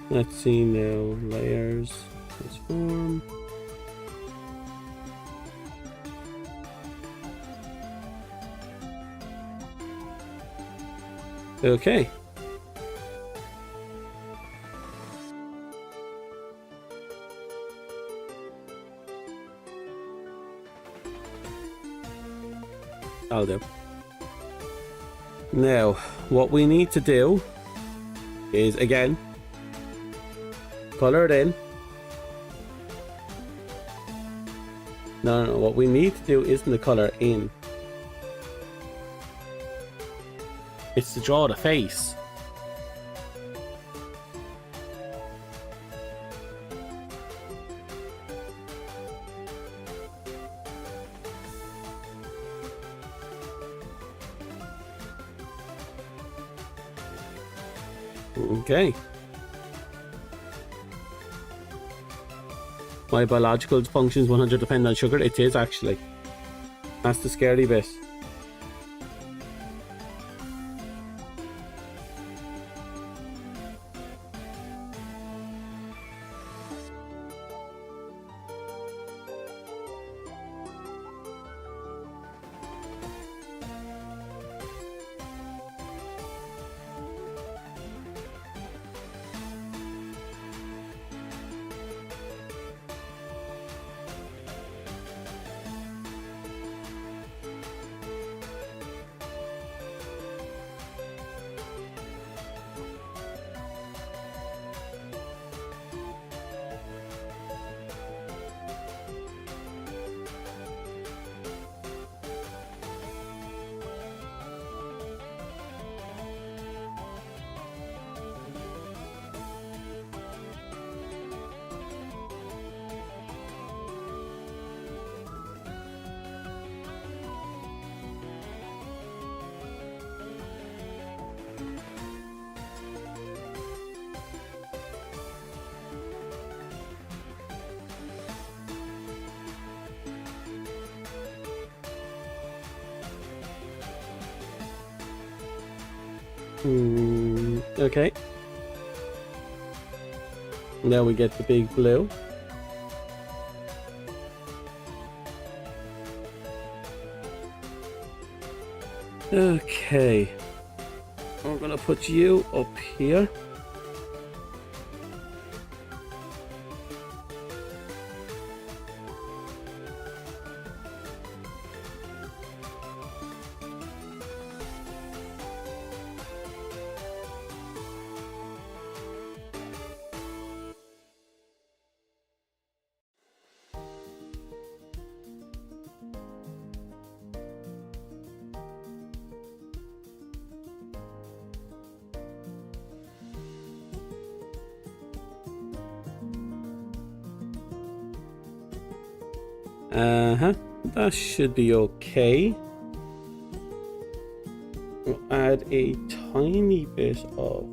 Let's see now, layers, transform. Okay. I'll do. Now, what we need to do is, again, color it in. No, what we need to do isn't the color in. It's to draw the face. Okay. My biological functions 100 depend on sugar. It is actually. That's the scary bit. Okay. Now we get the big blue. Okay. I'm gonna put you up here. That should be okay. We'll add a tiny bit of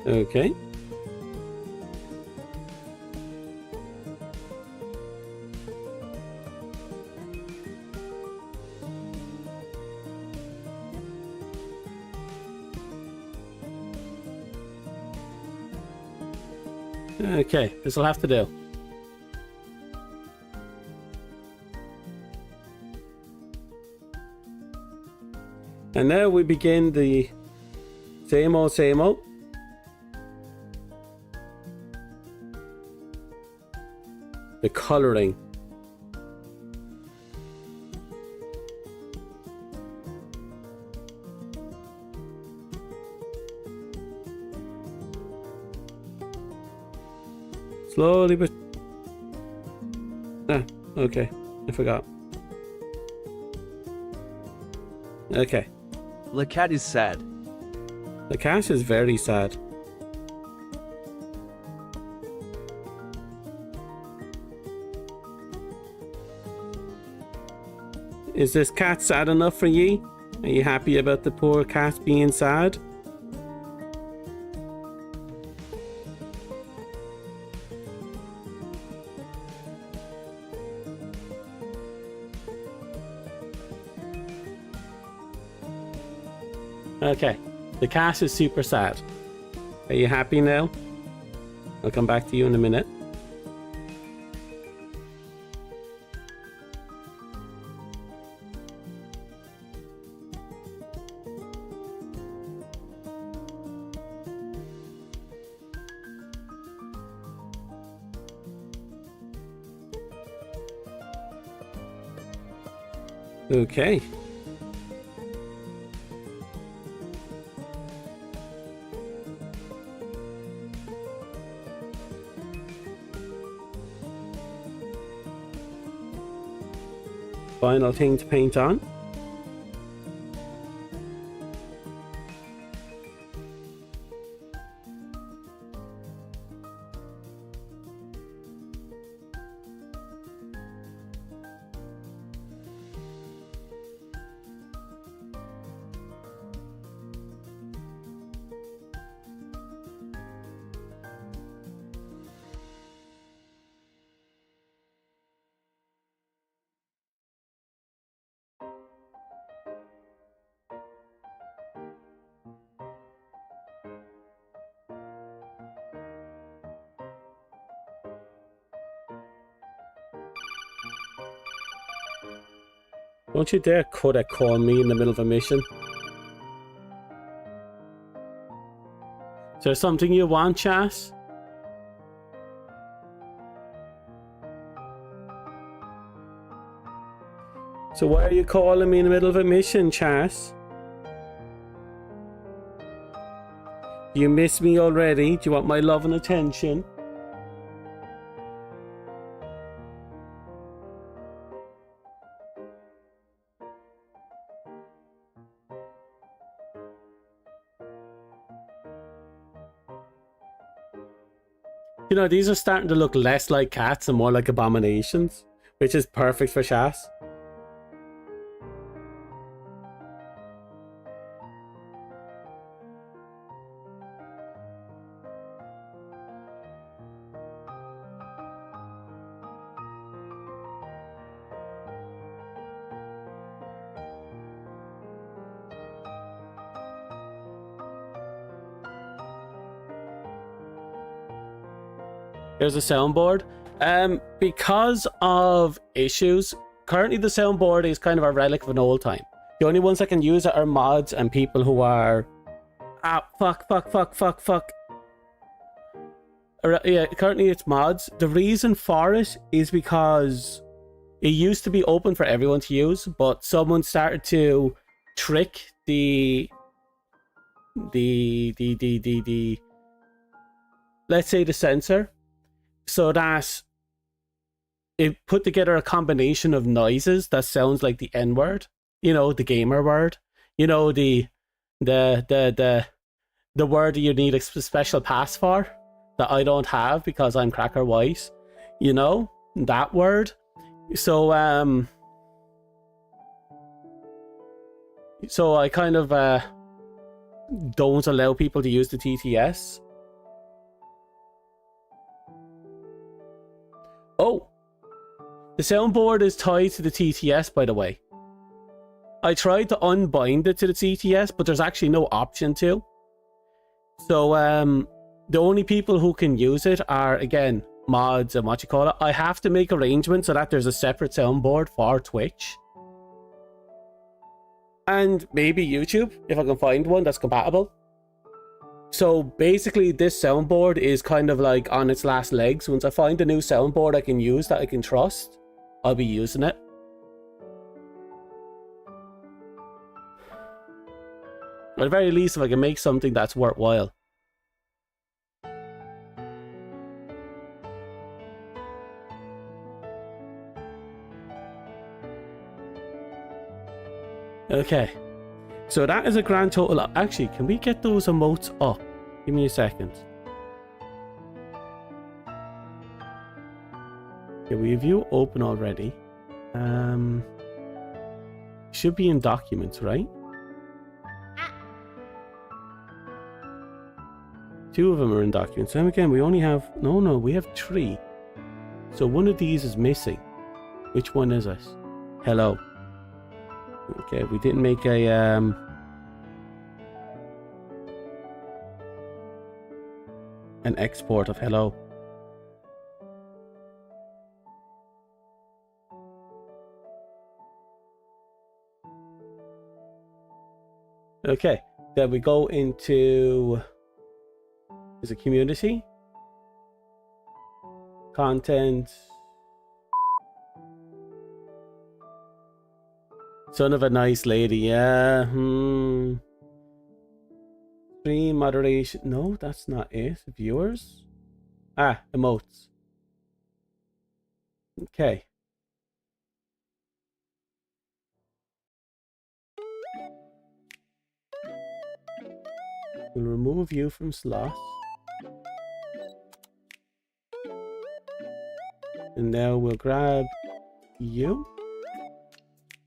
okay. Okay, this will have to do. And now we begin the same old, same old. The coloring. Slowly but... okay. I forgot. Okay. The cat is sad. The cat is very sad. Is this cat sad enough for ye? Are you happy about the poor cat being sad? Okay, the cat is super sad. Are you happy now? I'll come back to you in a minute. Okay. final thing to paint on. Don't you dare call me in the middle of a mission. Is there something you want, Chas? So why are you calling me in the middle of a mission, Chas? You miss me already? Do you want my love and attention? You know, these are starting to look less like cats and more like abominations, which is perfect for Chas. Here's a soundboard. Because of issues, currently the soundboard is kind of a relic of an old time. The only ones that can use it are mods and people who are... fuck. Yeah, currently it's mods. The reason for it is because it used to be open for everyone to use, but someone started to trick let's say the censor, so that it put together a combination of noises that sounds like the N-word, you know, the gamer word, you know, the word that you need a special pass for that I don't have because I'm cracker white, you know, that word. So I kind of don't allow people to use the TTS. Oh, the soundboard is tied to the TTS, by the way. I tried to unbind it to the TTS, but there's actually no option to. So the only people who can use it are, again, mods and what you call it. I have to make arrangements so that there's a separate soundboard for Twitch. And maybe YouTube, if I can find one that's compatible. So basically this soundboard is kind of like on its last legs. Once I find a new soundboard I can use that I can trust, I'll be using it. At the very least, if I can make something that's worthwhile. Okay, so that is a grand total of... Actually, can we get those emotes up? Give me a second. Okay, we have you open already. Should be in documents, right? Two of them are in documents. And again, we only have... No, we have 3. So one of these is missing. Which one is it? Hello. Okay, we didn't make a an export of hello. Okay, then we go into, is it community? Content. Son of a nice lady, yeah. Stream moderation. No, that's not it. Viewers. Emotes. Okay. We'll remove you from slots. And now we'll grab you.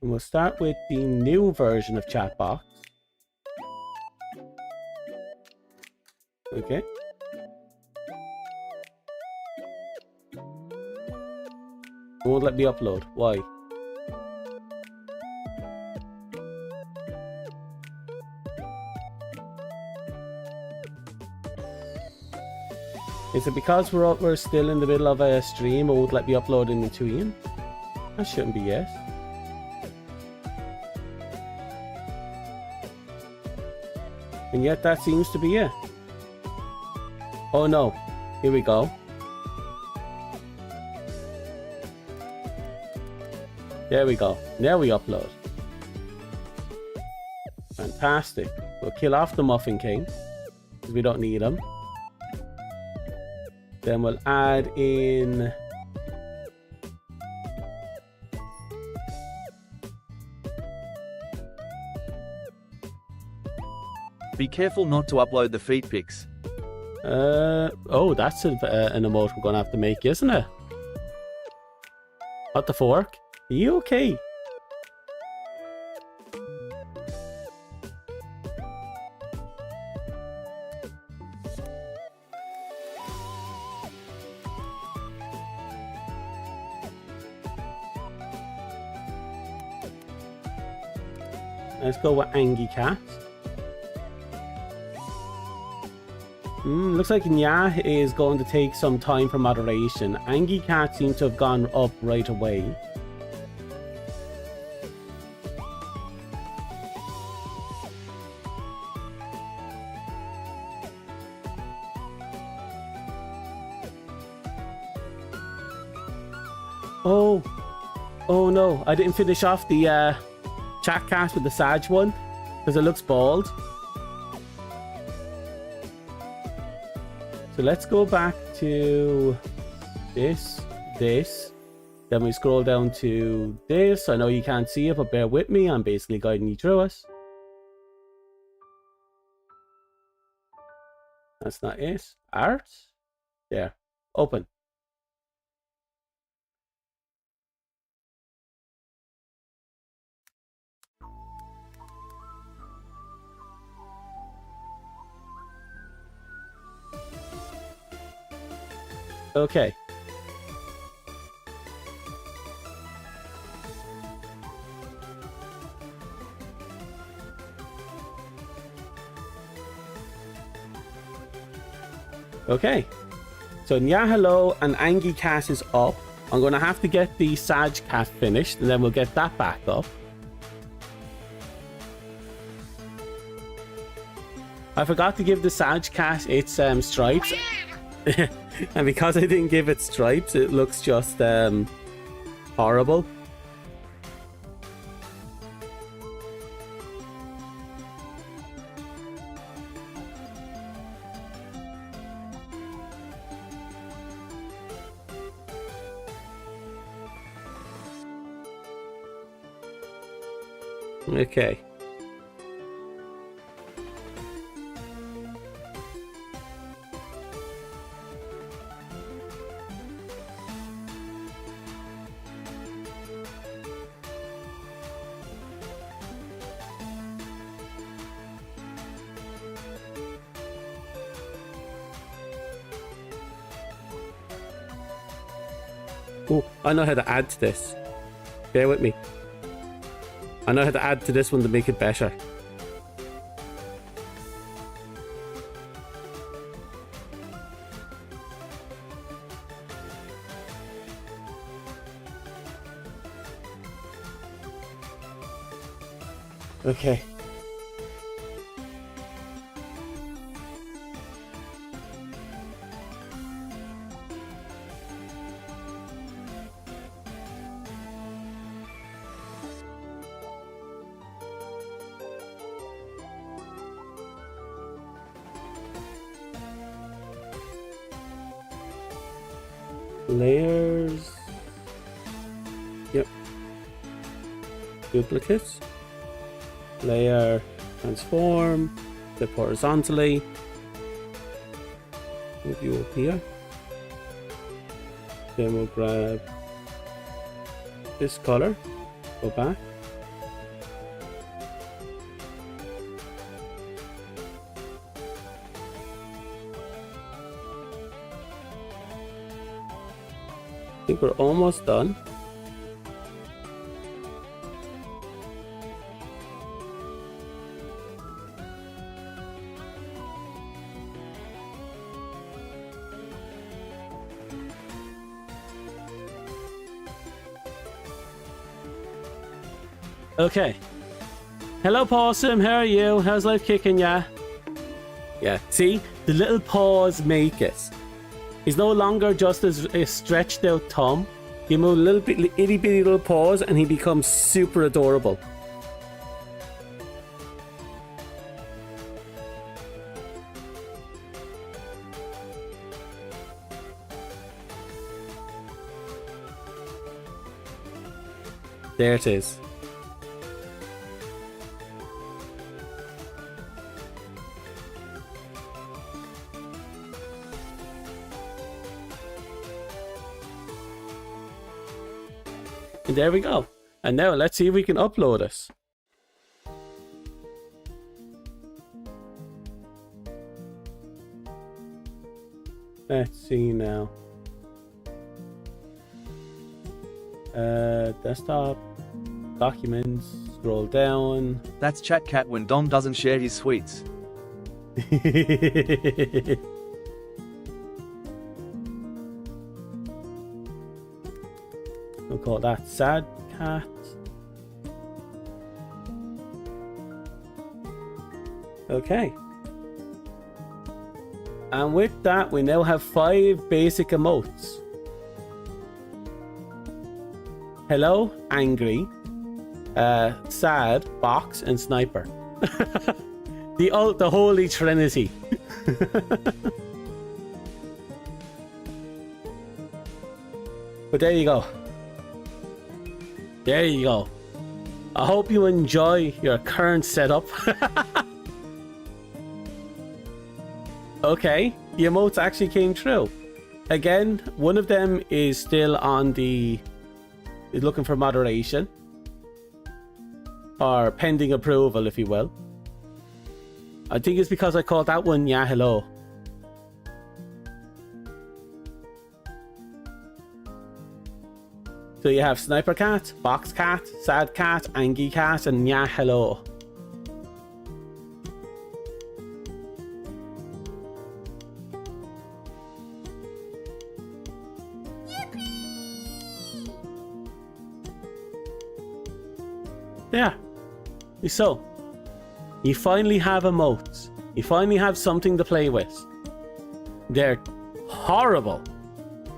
And we'll start with the new version of Chatbox. Okay. Won't let me upload. Why? Is it because we're still in the middle of a stream? It won't let me upload in between? That shouldn't be yes. And yet that seems to be it. Oh no. Here we go. There we go. Now we upload. Fantastic. We'll kill off the Muffin King, because we don't need him. Then we'll add in... Be careful not to upload the feet pics. Oh, that's an emote we're gonna have to make, isn't it? What the fork? Are you okay? Let's go with Angie Cat. Looks like Nya is going to take some time for moderation. Angie Cat seems to have gone up right away. Oh no, I didn't finish off the chat cast with the Sag one because it looks bald. So let's go back to this. Then we scroll down to this. I know you can't see it, but bear with me. I'm basically guiding you through it. That's not it. Art. There. Open. Okay. Okay. So Nya Hello and Angie Cat is up. I'm going to have to get the Sag Cat finished and then we'll get that back up. I forgot to give the Sag Cat its stripes. And because I didn't give it stripes, it looks just horrible. Okay. Oh, I know how to add to this. Bear with me. I know how to add to this one to make it better. Okay. Layers. Yep. Duplicates. Layer transform. flip horizontally. Move you up here. Then we'll grab this color, go back. I think we're almost done. Okay. Hello, Possum. How are you? How's life kicking ya? Yeah. See, the little paws make it. He's no longer just a stretched out thumb. You move a little bit, itty bitty little paws, and he becomes super adorable. There it is. And there we go. And now let's see if we can upload it. Let's see now. Desktop, documents, scroll down. That's Chat Cat when Dom doesn't share his sweets. We'll call that Sad Cat. Okay. And with that, we now have 5 basic emotes. Hello, angry, sad, box, and sniper. The holy trinity. But there you go. There you go. I hope you enjoy your current setup. Okay, the emotes actually came true. Again, one of them is still on the... is looking for moderation. Or pending approval, if you will. I think it's because I called that one Yeah Hello. So you have Sniper Cat, Box Cat, Sad Cat, Angry Cat, and Yeah Hello. Yeah. So, you finally have emotes. You finally have something to play with. They're horrible,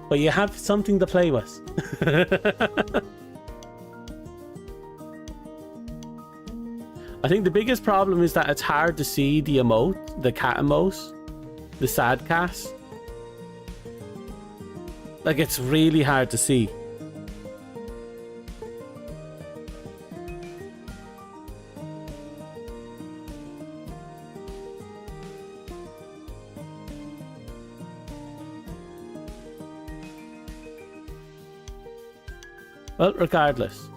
but you have something to play with. I think the biggest problem is that it's hard to see the emote, the cat emote, the sad cat. Like, it's really hard to see. Well, regardless.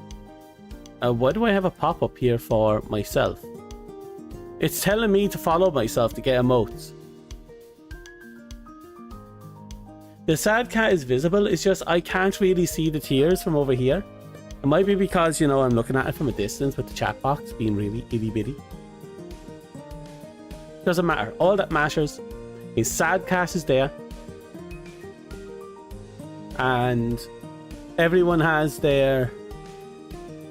Why do I have a pop-up here for myself? It's telling me to follow myself to get emotes. The sad cat is visible, it's just I can't really see the tears from over here. It might be because, you know, I'm looking at it from a distance with the chat box being really itty-bitty. Doesn't matter. All that matters is sad cat is there. And everyone has their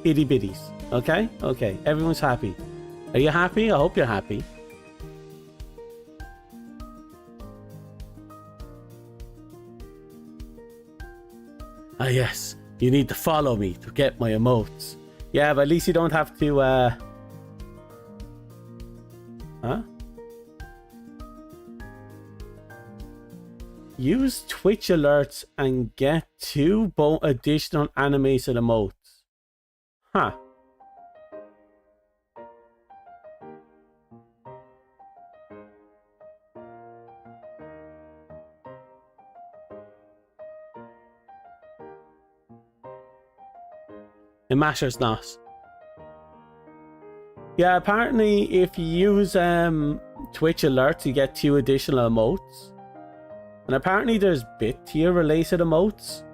itty bitties. Okay? Okay. Everyone's happy. Are you happy? I hope you're happy. Ah, yes. You need to follow me to get my emotes. Yeah, but at least you don't have to, Huh? Use Twitch alerts and get 2 additional animated emotes. Huh. It matters not. Yeah, apparently if you use Twitch alerts, you get 2 additional emotes. And apparently there's bit tier related emotes.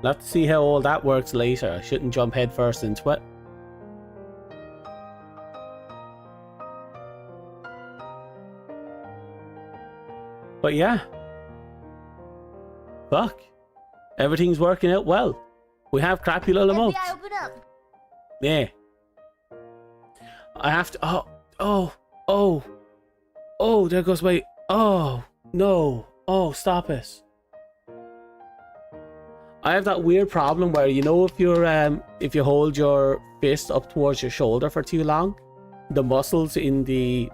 We'll have to see how all that works later. I shouldn't jump headfirst into it. But yeah. Fuck. Everything's working out well. We have crappy little emotes. FBI, open up. Yeah. I have to... Oh, there goes my... Oh, no. Oh, stop it. I have that weird problem where, you know, if you hold your fist up towards your shoulder for too long, the muscles in the...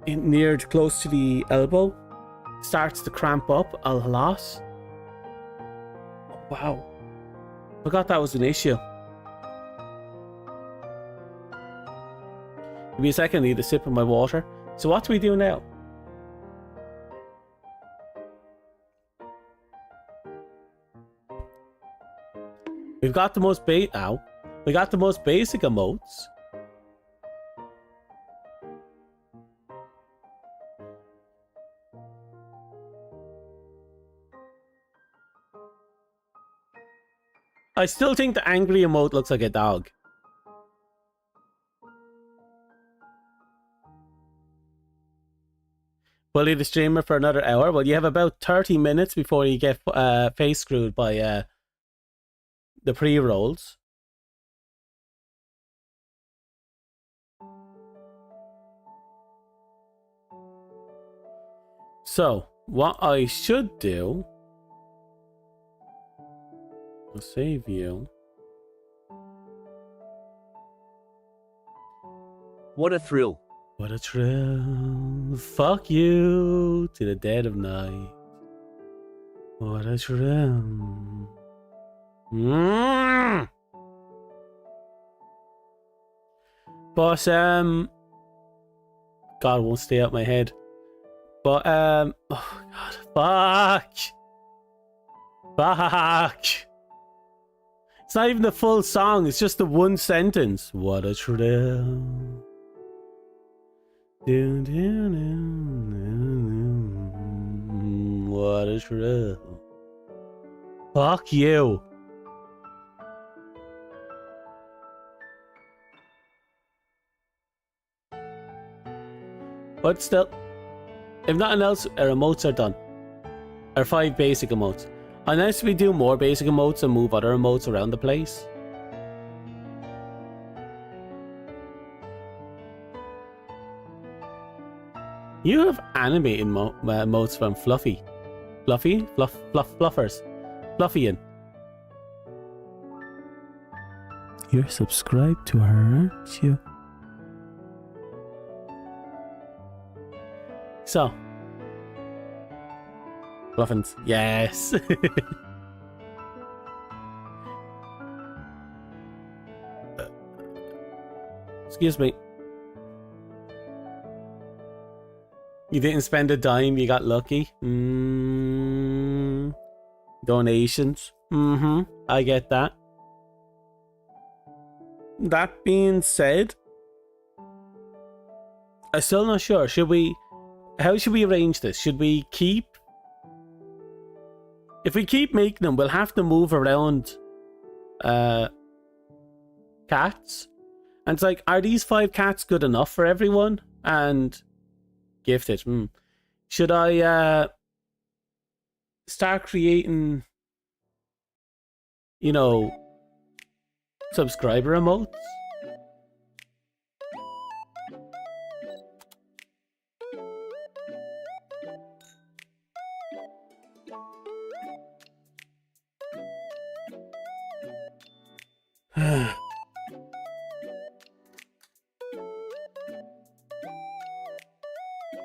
near close to the elbow starts to cramp up a lot. Wow. Forgot that was an issue. Give me a second, I need a sip of my water. So what do we do now? We got the most basic emotes. I still think the angry emote looks like a dog. Bully the streamer for another hour. Well, you have about 30 minutes before you get face screwed by the pre-rolls. So, what I should do... I'll save you. What a thrill. What a thrill. Fuck you to the dead of night. What a thrill. But, God, it won't stay out my head. But, oh, God, fuck. It's not even the full song, it's just the one sentence. What a thrill. What a thrill. Fuck you. But still, if nothing else, our emotes are done. Our 5 basic emotes. Unless we do more basic emotes and move other emotes around the place. You have animated emotes from Fluffy. Fluffy? Fluffers. Fluffian. You're subscribed to her, aren't you? So. Fluffins. Yes. Excuse me. You didn't spend a dime, you got lucky. Donations. I get that. That being said, I'm still not sure. How should we arrange this? Should we keep... If we keep making them, we'll have to move around cats. And it's like, are these 5 cats good enough for everyone? And gifted. Should I start creating, you know, subscriber emotes?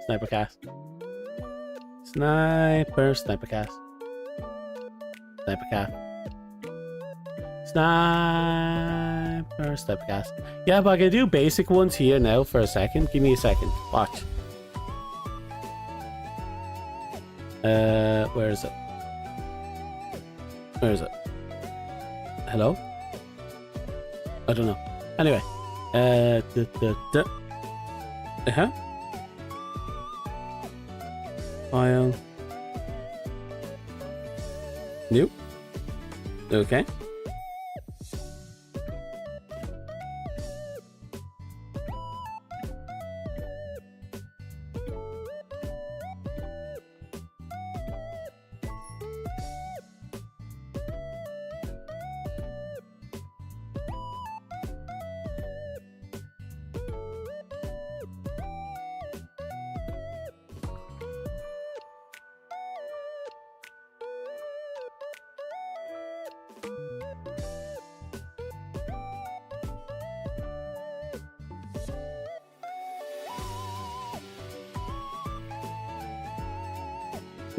Sniper cast. Sniper cast. Sniper cast. Sniper cast. Yeah, but I can do basic ones here now for a second. Give me a second. Watch. Where is it? Where is it? Hello? I don't know. Anyway. Uh-huh. File. New. Okay.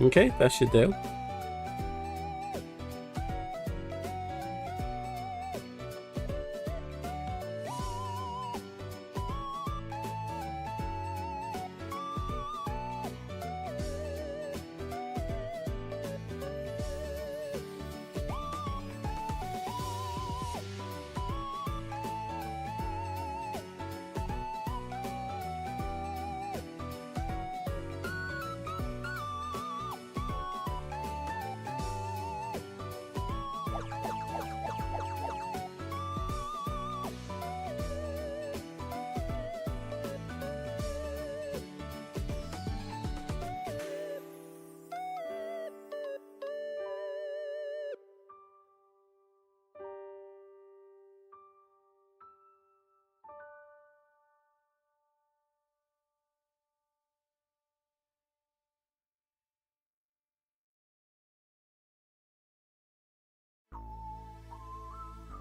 Okay, that should do.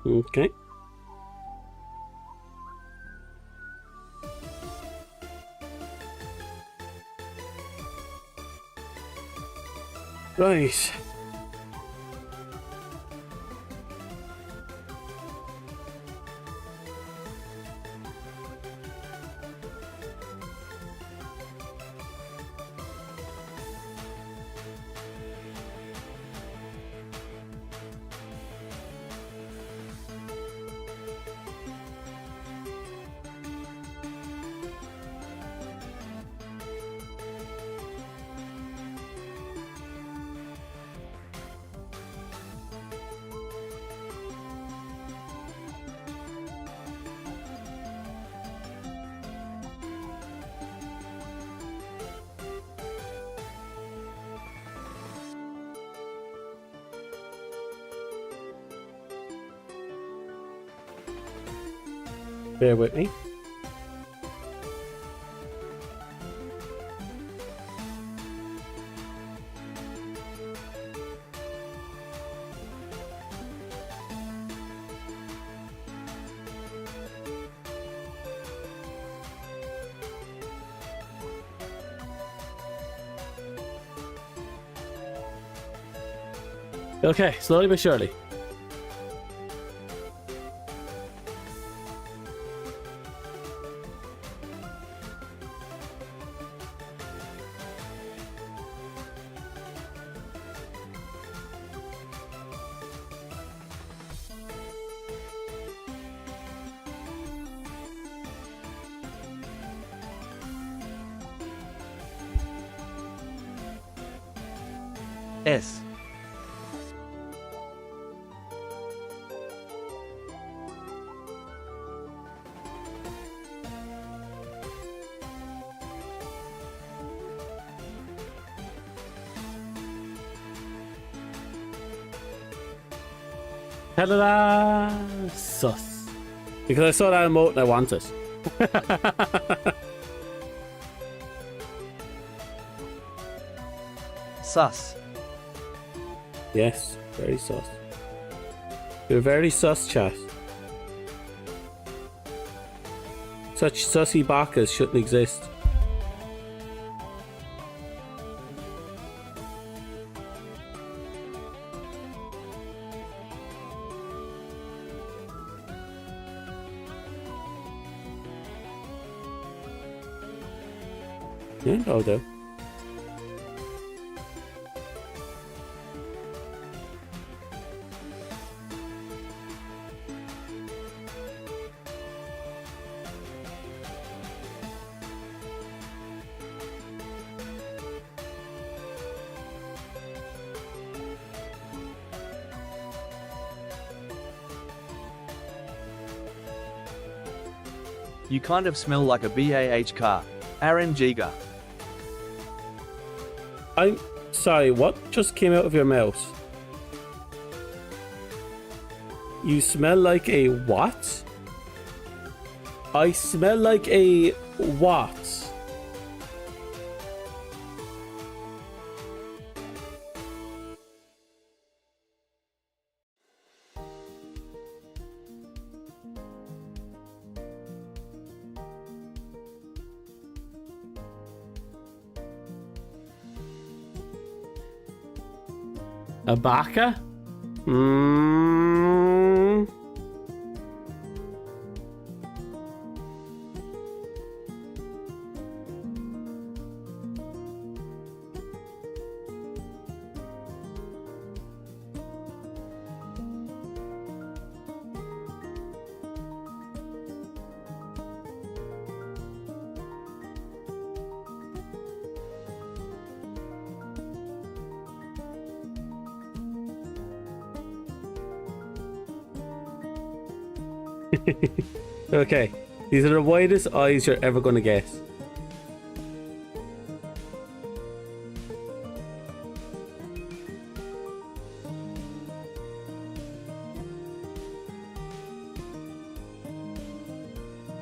Okay. Right. Bear with me. Okay, slowly but surely. S. Ta-da-da! Sus. Because I saw that emote and I want it. Sus. Yes, very sus. You're very sus, chat. Such sussy bakas shouldn't exist. Yeah, that'll do. You kind of smell like a BAH car. RMGga. I'm sorry, what just came out of your mouth? You smell like a what? I smell like a what? A baka? Okay, these are the widest eyes you're ever gonna get.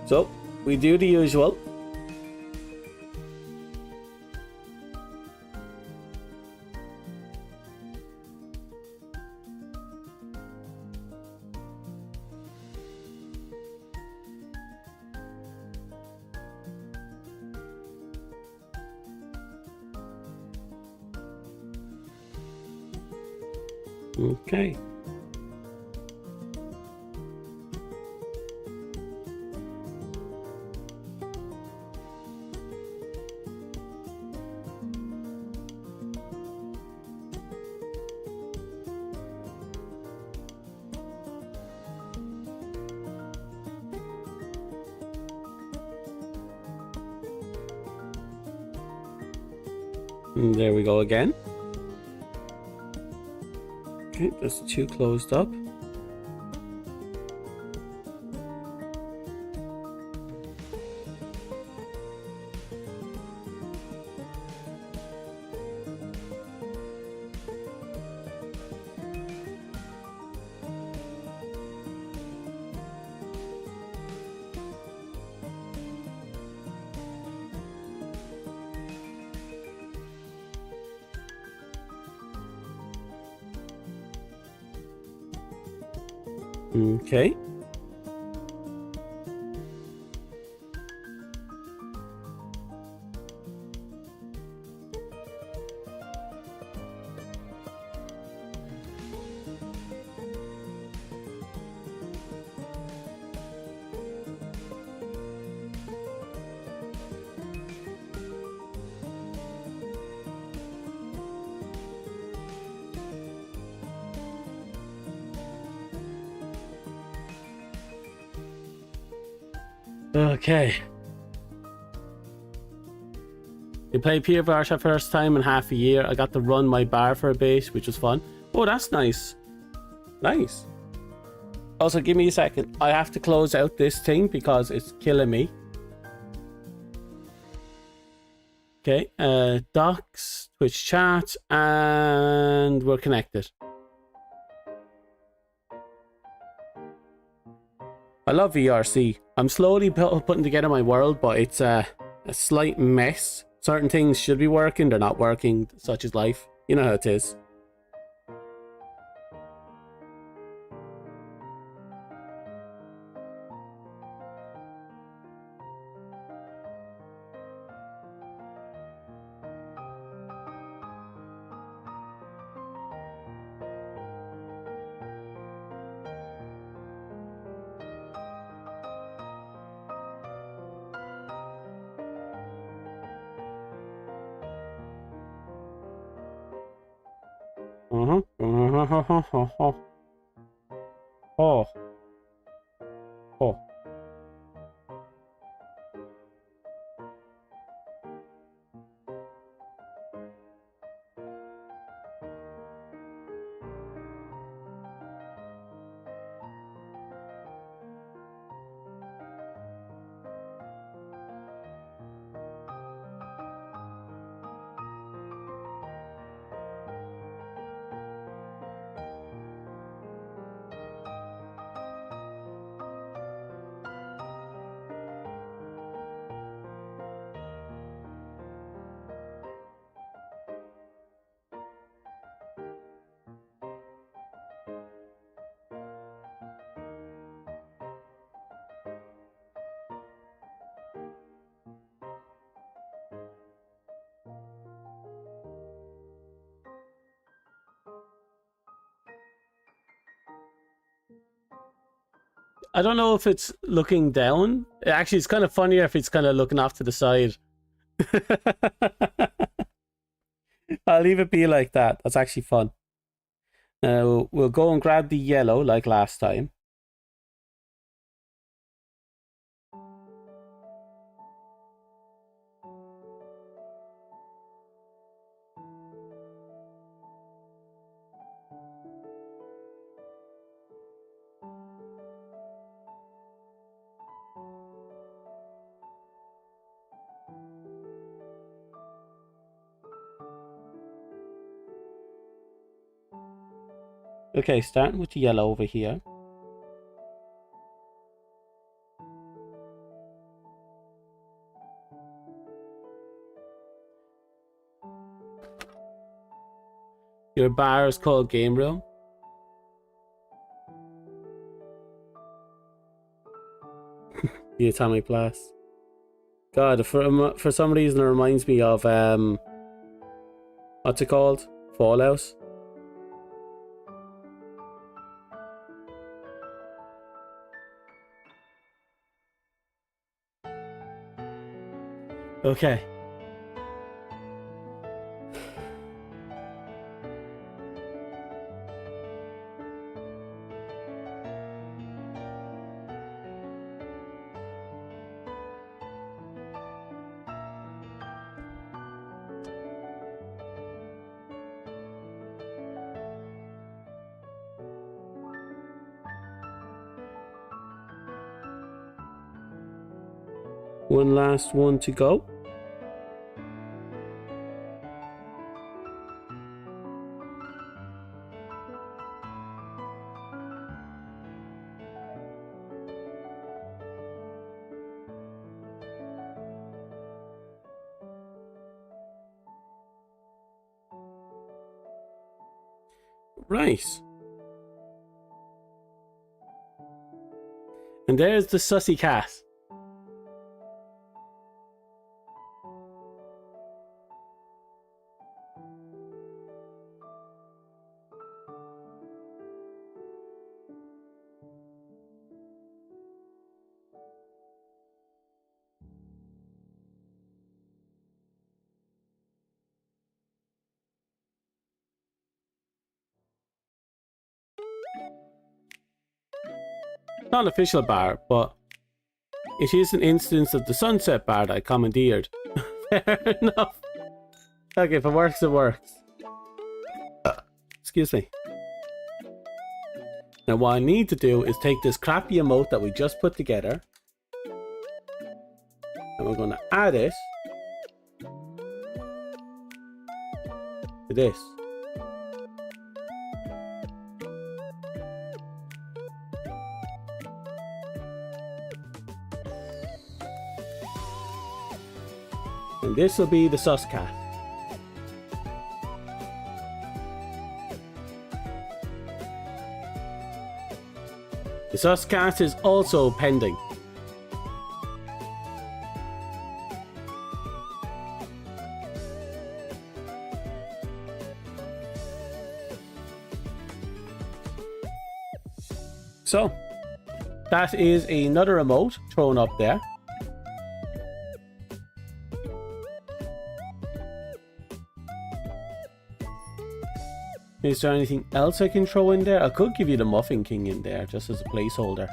So, we do the usual. Okay. And there we go again. Okay, there's two closed up. Okay. Okay. We played Peter Varsha first time in half a year. I got to run my bar for a bit, which was fun. Oh, that's nice. Nice. Also, give me a second. I have to close out this thing because it's killing me. Okay, docs, Twitch chat, and we're connected. I love VRC. I'm slowly putting together my world, but it's a slight mess. Certain things should be working, they're not working, such as life. You know how it is. Oh. Oh. I don't know if it's looking down. Actually, it's kind of funnier if it's kind of looking off to the side. I'll leave it be like that. That's actually fun. Now, we'll go and grab the yellow like last time. Okay, starting with the yellow over here. Your bar is called Game Room. The Atomic Blast. God, for some reason it reminds me of what's it called? Fallout. Okay. One last one to go. Right. And there's the sussy cat. Not an official bar, but it is an instance of the sunset bar that I commandeered. Fair enough. Okay, if it works, it works. Excuse me. Now what I need to do is take this crappy emote that we just put together, and we're going to add it to this. And this will be the sus cat. The sus cat is also pending. So, that is another emote thrown up there. Is there anything else I can throw in there? I could give you the Muffin King in there just as a placeholder.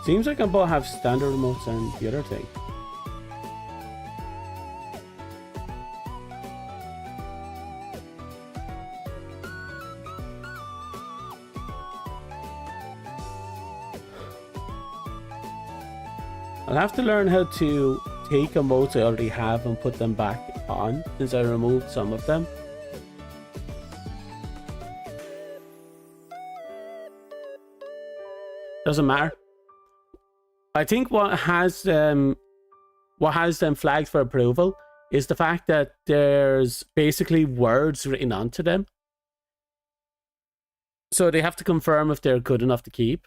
Seems like I both have standard remotes and the other thing. I'll have to learn how to take emotes I already have and put them back on since I removed some of them. Doesn't matter. I think what has them flagged for approval is the fact that there's basically words written onto them. So they have to confirm if they're good enough to keep.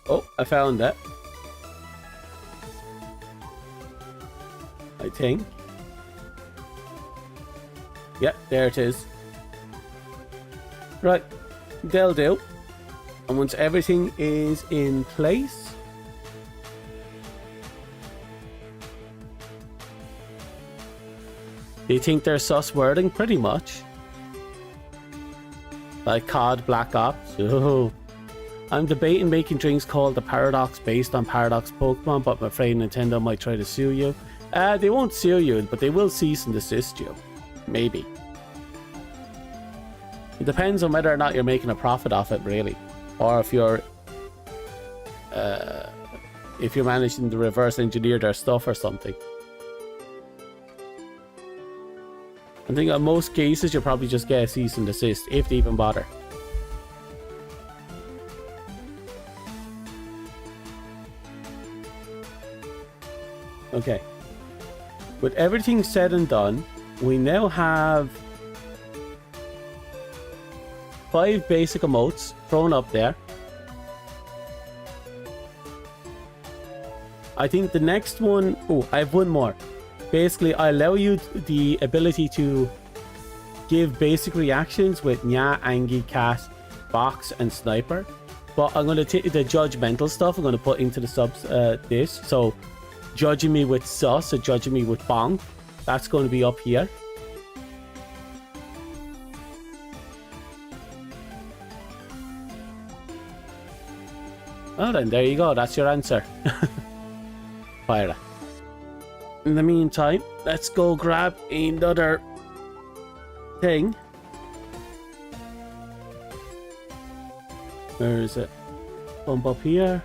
Oh, I found it. I think. Yep, there it is. Right, they'll do. And once everything is in place, do you think they're sus wording? Pretty much. Like COD Black Ops. Oh. I'm debating making drinks called the Paradox based on Paradox Pokemon, but I'm afraid Nintendo might try to sue you. They won't sue you, but they will cease and desist you. Maybe. It depends on whether or not you're making a profit off it, really. Or if you're managing to reverse engineer their stuff or something. I think in most cases you'll probably just get a cease and desist, if they even bother. Okay. With everything said and done, we now have 5 basic emotes thrown up there. I think the next one... Oh, I have one more. Basically, I allow you the ability to give basic reactions with Nya, Angie, Cat, Box, and Sniper. But I'm going to take the judgmental stuff. I'm going to put into the subs this. So, judging me with sus or judging me with bonk. That's going to be up here. Well then, there you go. That's your answer. Fire it. In the meantime, let's go grab another thing. Where is it? Bump up here.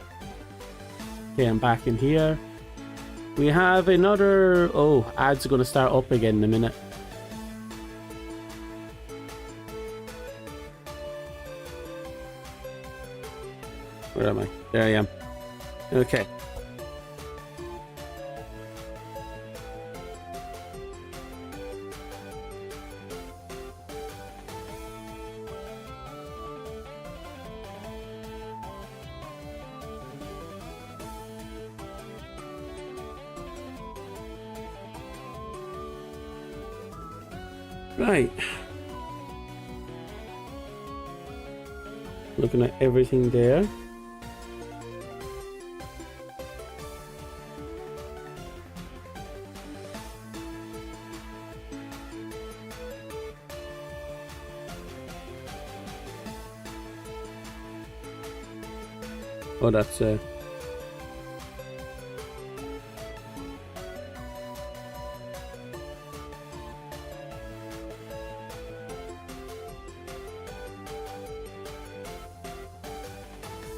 Okay, I'm back in here. We have another... Oh, ads are going to start up again in a minute. Where am I? There I am. Okay. Right. Looking at everything there. Oh, that's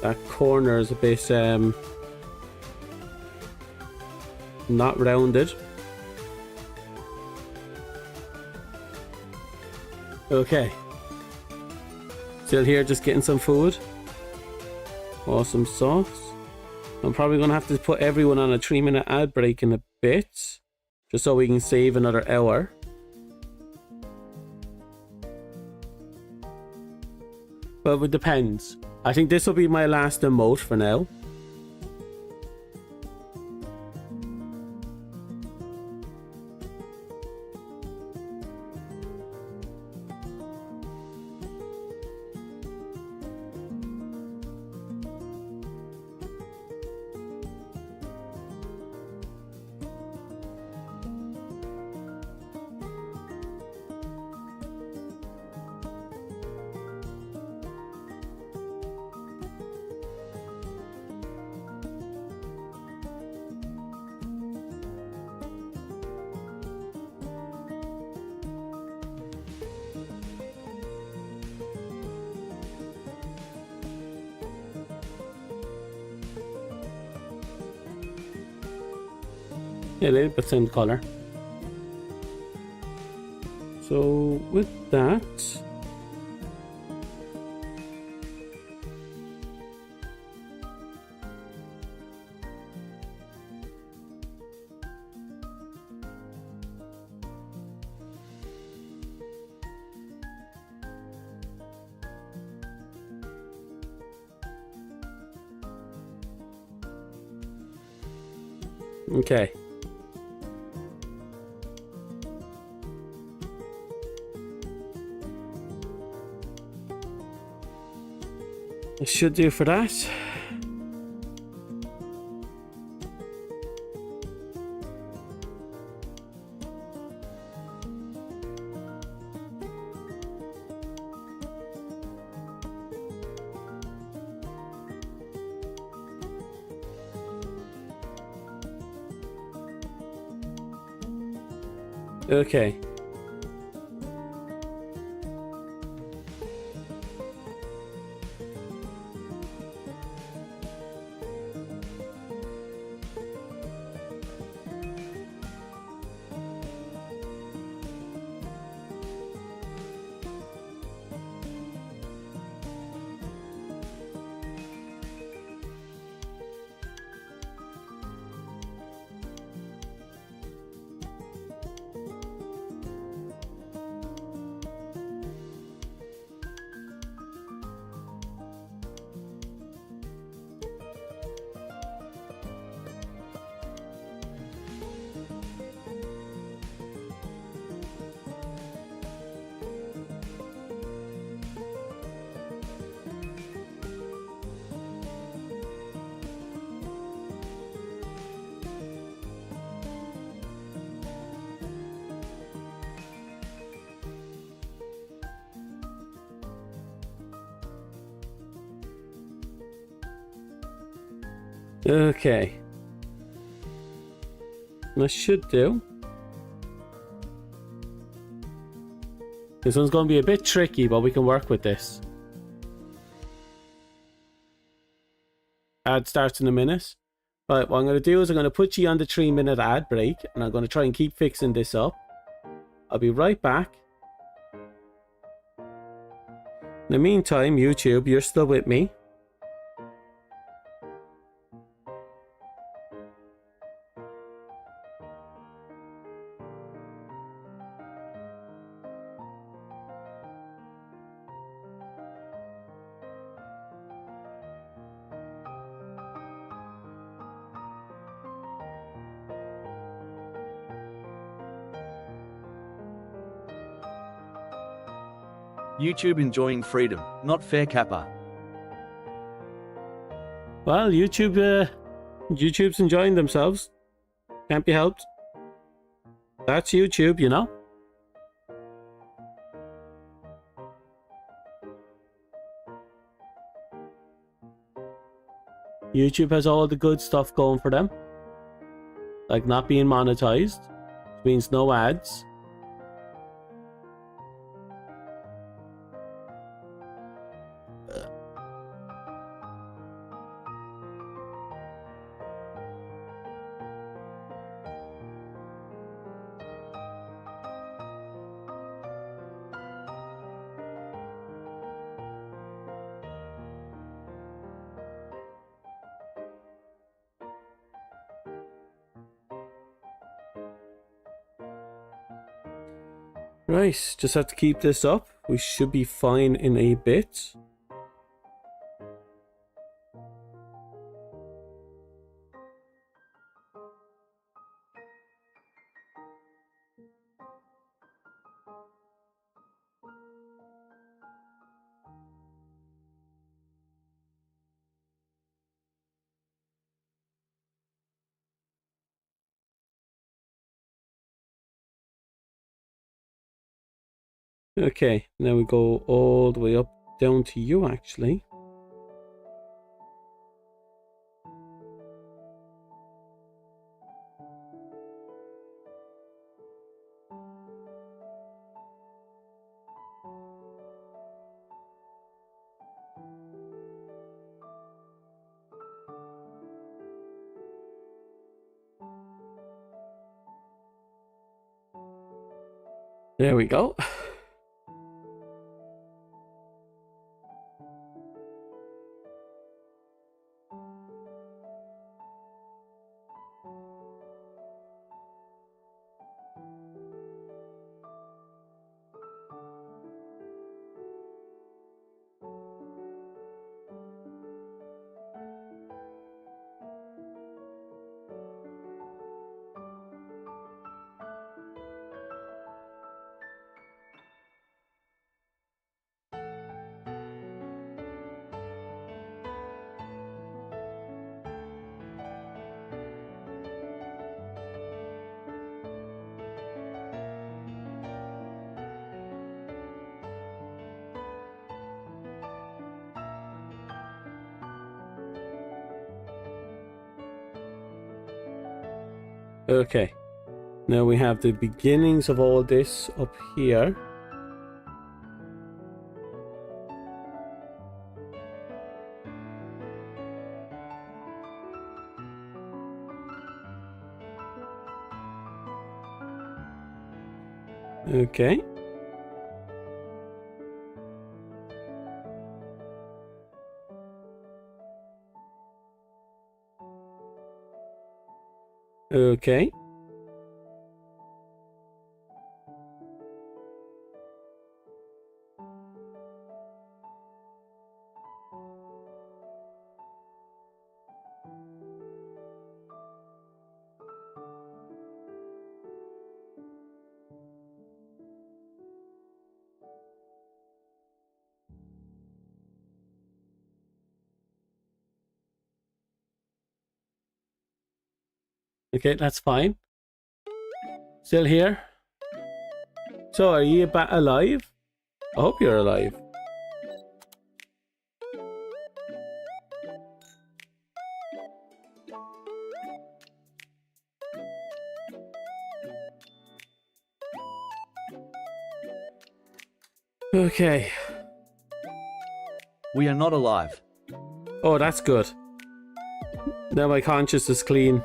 that corner is a bit not rounded. Okay. Still here just getting some food. Awesome sauce. I'm probably going to have to put everyone on a 3-minute ad break in a bit. Just so we can save another hour. But it depends. I think this will be my last emote for now. Yeah, a little bit same color. So with that, okay. It should do for that. Okay. Okay. That should do. This one's going to be a bit tricky, but we can work with this. Ad starts in a minute. Right, what I'm going to do is I'm going to put you on the 3-minute ad break, and I'm going to try and keep fixing this up. I'll be right back. In the meantime, YouTube, you're still with me. YouTube enjoying freedom, not fair kappa. Well, YouTube's enjoying themselves. Can't be helped. That's YouTube, you know. YouTube has all the good stuff going for them. Like not being monetized. Which means no ads. Right, just have to keep this up. We should be fine in a bit. Okay, now we go all the way up down to you actually. There we go. Okay. Now we have the beginnings of all this up here. Okay. Okay. Okay, that's fine. Still here? So, are you alive? I hope you're alive. Okay. We are not alive. Oh, that's good. Now my conscience is clean.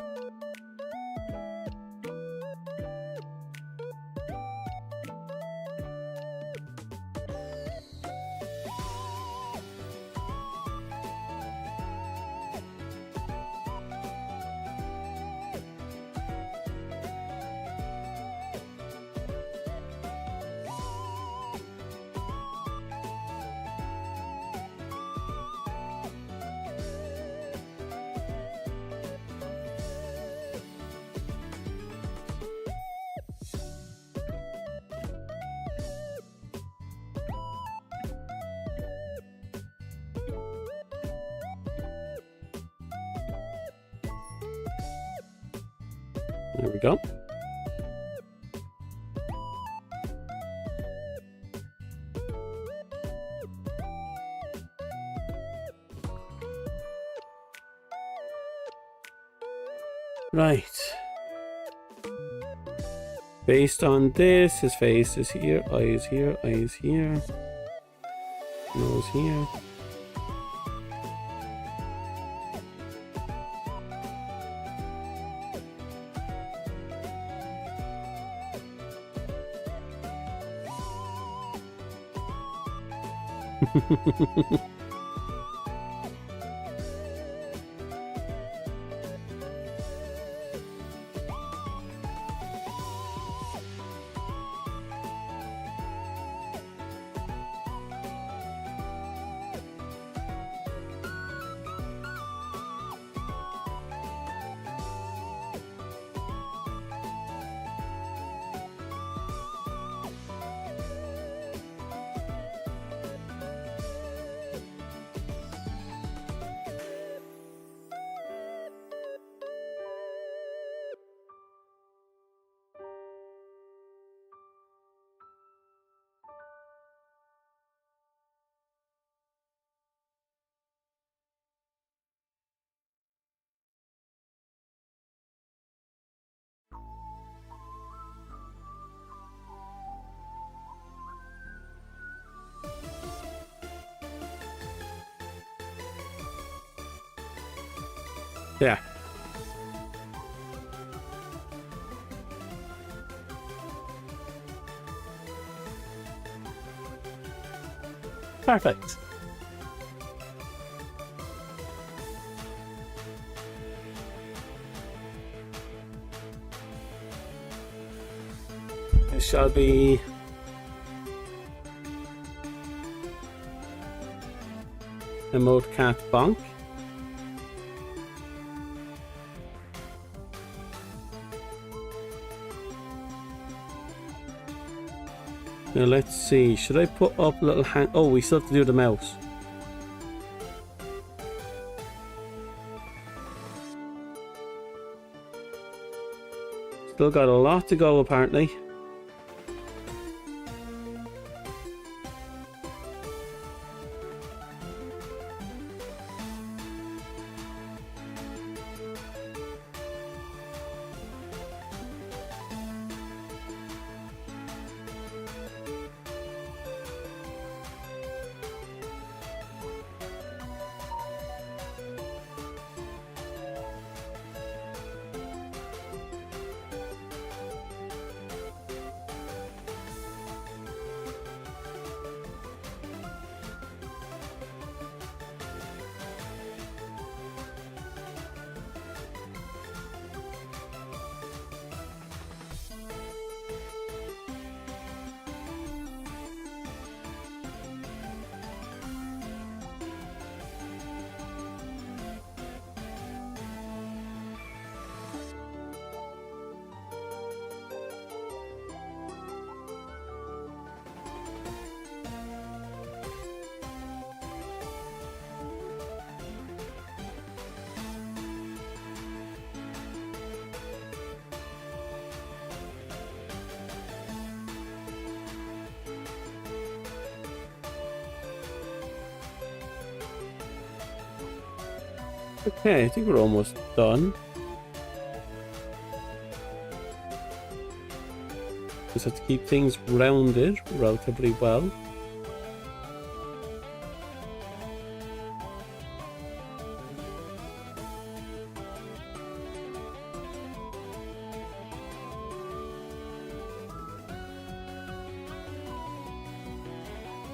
There we go. Right. Based on this, his face is here, eyes here, eyes here, nose here. Yeah. Perfect. It shall be emote cat bonk. Now let's see, should I put up a little hand? Oh, we still have to do the mouse. Still got a lot to go apparently. Okay, I think we're almost done. Just have to keep things rounded relatively well.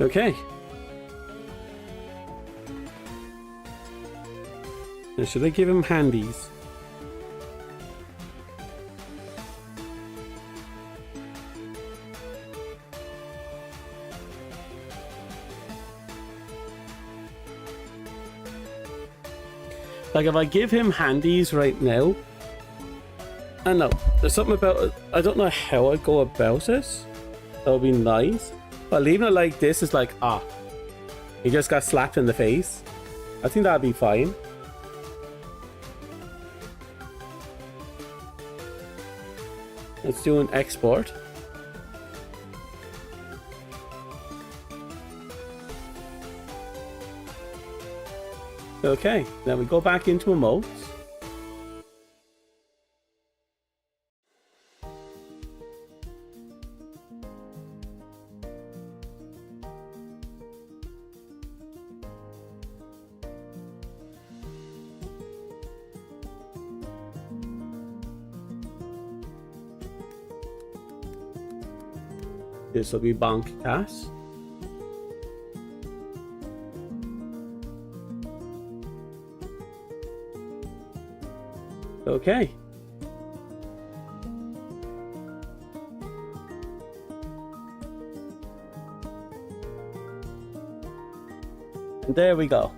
Okay. Now, should I give him handies? Like, if I give him handies right now, I don't know, there's something about it, I don't know how I'd go about it. That would be nice. But leaving it like this is like, he just got slapped in the face. I think that'd be fine. Let's do an export. Okay, then we go back into emotes. This will be bonk cast. Okay. And there we go.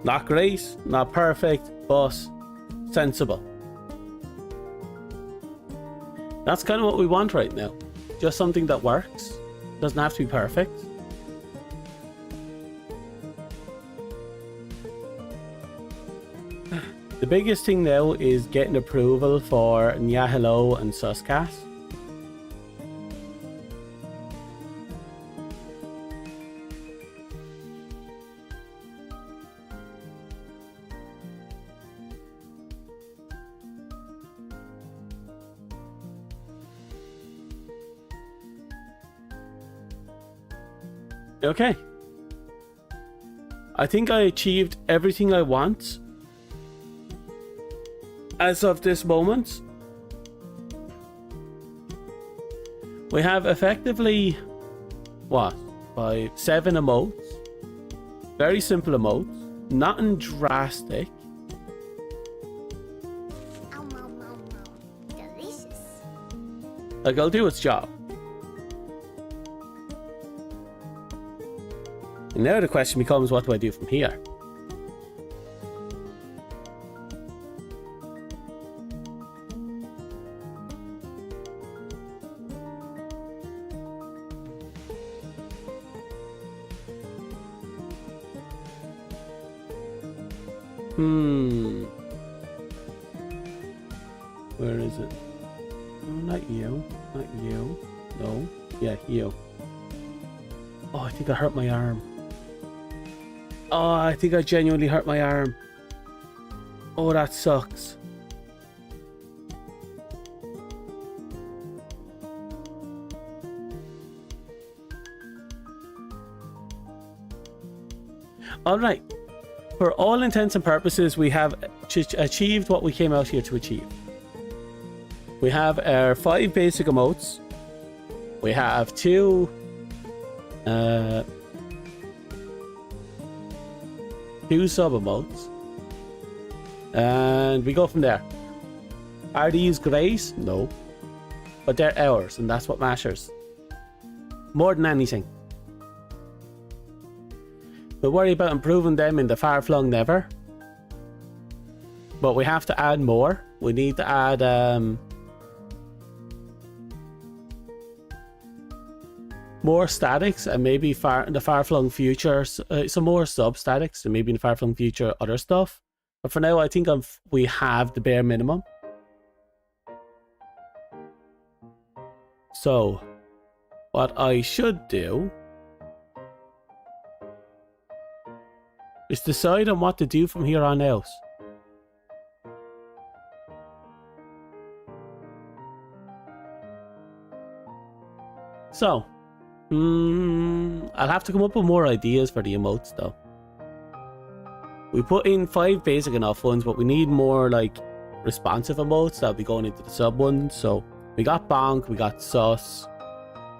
Not great, not perfect, but sensible. That's kind of what we want right now. Just something that works. Doesn't have to be perfect. The biggest thing now is getting approval for Nya Hello and Suscat. Okay. I think I achieved everything I want as of this moment. We have effectively what? 5, 7 emotes. Very simple emotes. Nothing drastic. Delicious. Like, I'll do its job. And now the question becomes, what do I do from here? Where is it? No, not you. Not you. No. Yeah, you. Oh, I think I hurt my arm. Oh, I think I genuinely hurt my arm. Oh, that sucks. Alright. For all intents and purposes, we have achieved what we came out here to achieve. We have our 5 basic emotes. We have 2 sub emotes. And we go from there. Are these great? No. But they're ours, and that's what matters. More than anything. We'll worry about improving them in the far-flung never. But we have to add more. We need to add more statics, and maybe in the far-flung future some more sub-statics, and maybe in the far-flung future other stuff. But for now, I think we have the bare minimum. So, what I should do is decide on what to do from here on out. So, I'll have to come up with more ideas for the emotes though. We put in 5 basic enough ones, but we need more like responsive emotes that'll be going into the sub ones. So we got bonk, we got sus.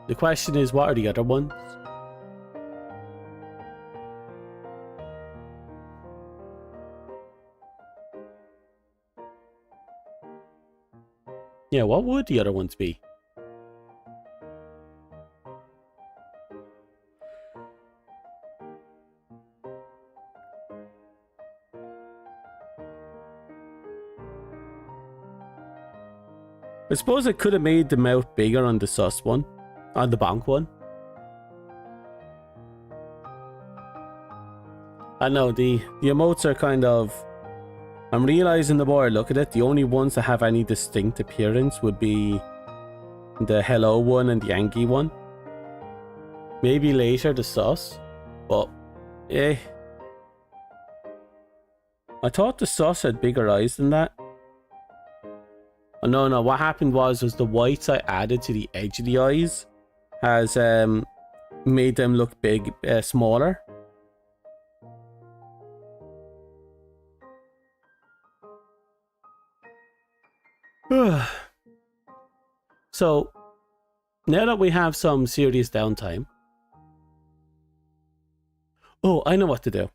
The question is, what are the other ones? Yeah, what would the other ones be? I suppose I could have made the mouth bigger on the sus one, on the bonk one. I know the emotes are kind of... I'm realizing the more I look at it, the only ones that have any distinct appearance would be the hello one and the Angie one. Maybe later the sus, but I thought the sus had bigger eyes than that. Oh, no, what happened was the whites I added to the edge of the eyes has made them look smaller. So, now that we have some serious downtime... Oh, I know what to do.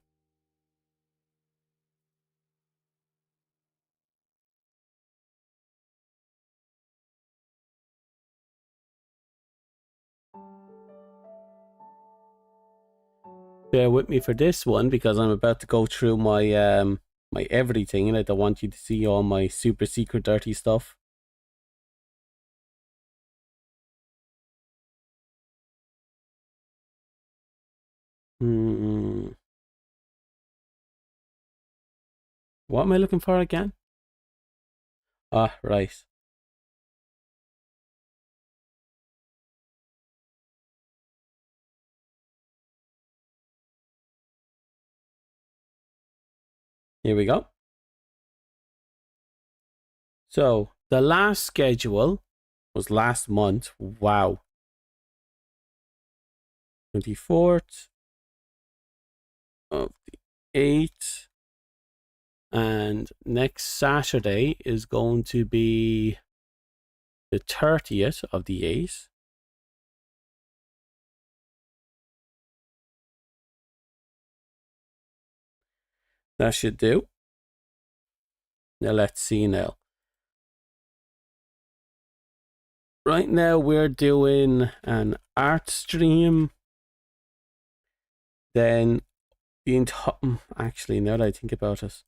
Bear with me for this one, because I'm about to go through my my everything, and I don't want you to see all my super secret dirty stuff. What am I looking for again? Ah, right. Here we go. So, the last schedule was last month. Wow. 24th of the 8th. And next Saturday is going to be the 30th of the 8th. That should do. Now let's see now. Right now we're doing an art stream. Then the entire... Actually, now that I think about it.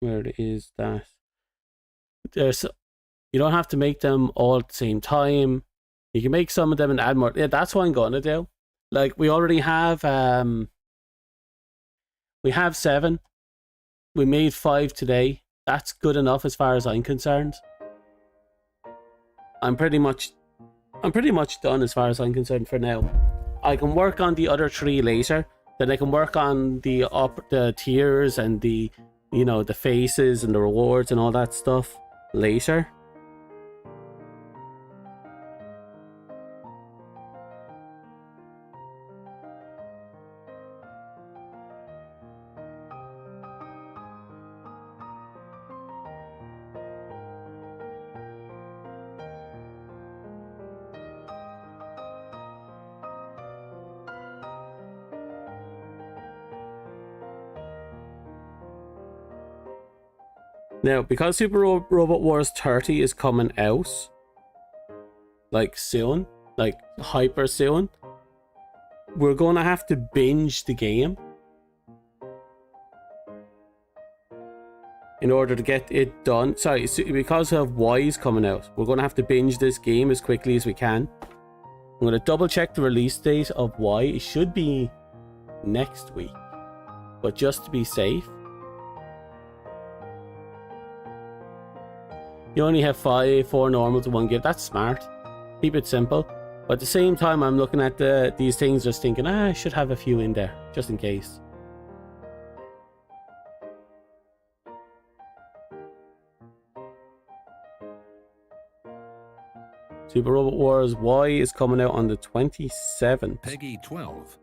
Where is that? There's... You don't have to make them all at the same time. You can make some of them and add more. Yeah, that's what I'm going to do. Like, we already have... We have 7. We made 5 today. That's good enough as far as I'm concerned. I'm pretty much done as far as I'm concerned for now. I can work on the other 3 later. Then I can work on the tiers and the, you know, the faces and the rewards and all that stuff later. Now, because Super Robot Wars 30 is coming out, like soon, like hyper soon, we're going to have to binge the game in order to get it done. Sorry, because of Y is coming out, we're going to have to binge this game as quickly as we can. I'm going to double check the release date of Y. It should be next week, but just to be safe, you only have 4 normals and 1 gift. That's smart. Keep it simple. But at the same time, I'm looking at these things just thinking, I should have a few in there, just in case. Super Robot Wars Y is coming out on the 27th. Peggy 12.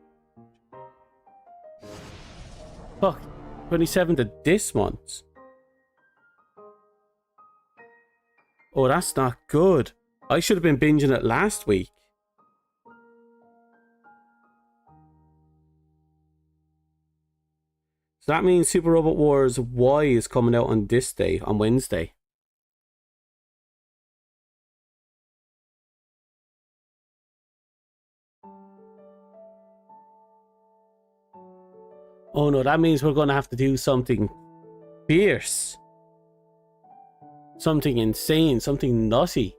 Fuck. 27th of this month. Oh, that's not good. I should have been binging it last week. So that means Super Robot Wars Y is coming out on this day, on Wednesday. Oh no, that means we're going to have to do something fierce. Something insane, something nutty.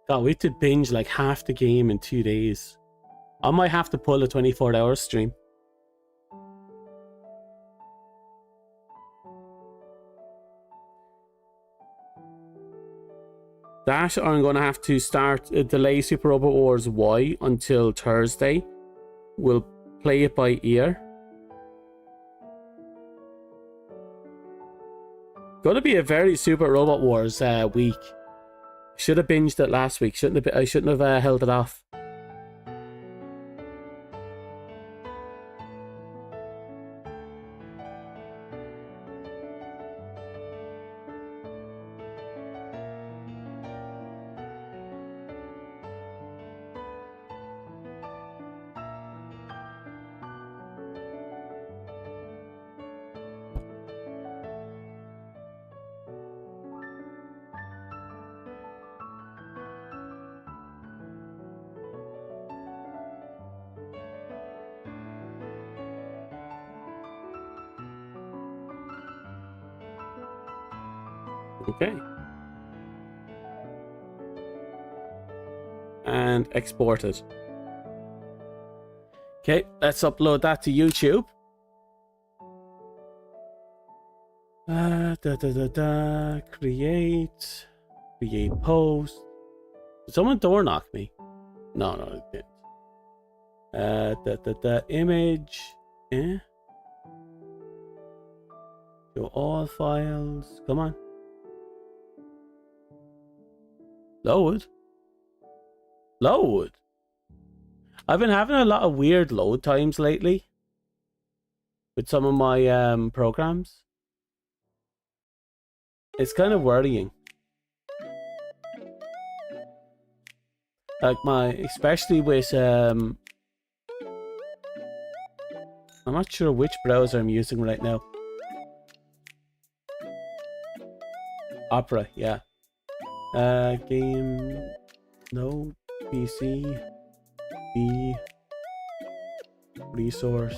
God, we have to binge like half the game in 2 days. I might have to pull a 24-hour stream. That, or I'm going to have to delay Super Robot Wars Y until Thursday. We'll play it by ear. Going to be a very Super Robot Wars week. Should have binged it last week. I shouldn't have held it off. Okay. And export it. Okay, let's upload that to YouTube. Create post. Did someone door knock me? No, it didn't. Image. Yeah. Show all files. Come on. Load. I've been having a lot of weird load times lately with some of my programs. It's kind of worrying. Like especially with I'm not sure which browser I'm using right now. Opera, yeah. Game, no, PC, B, resource,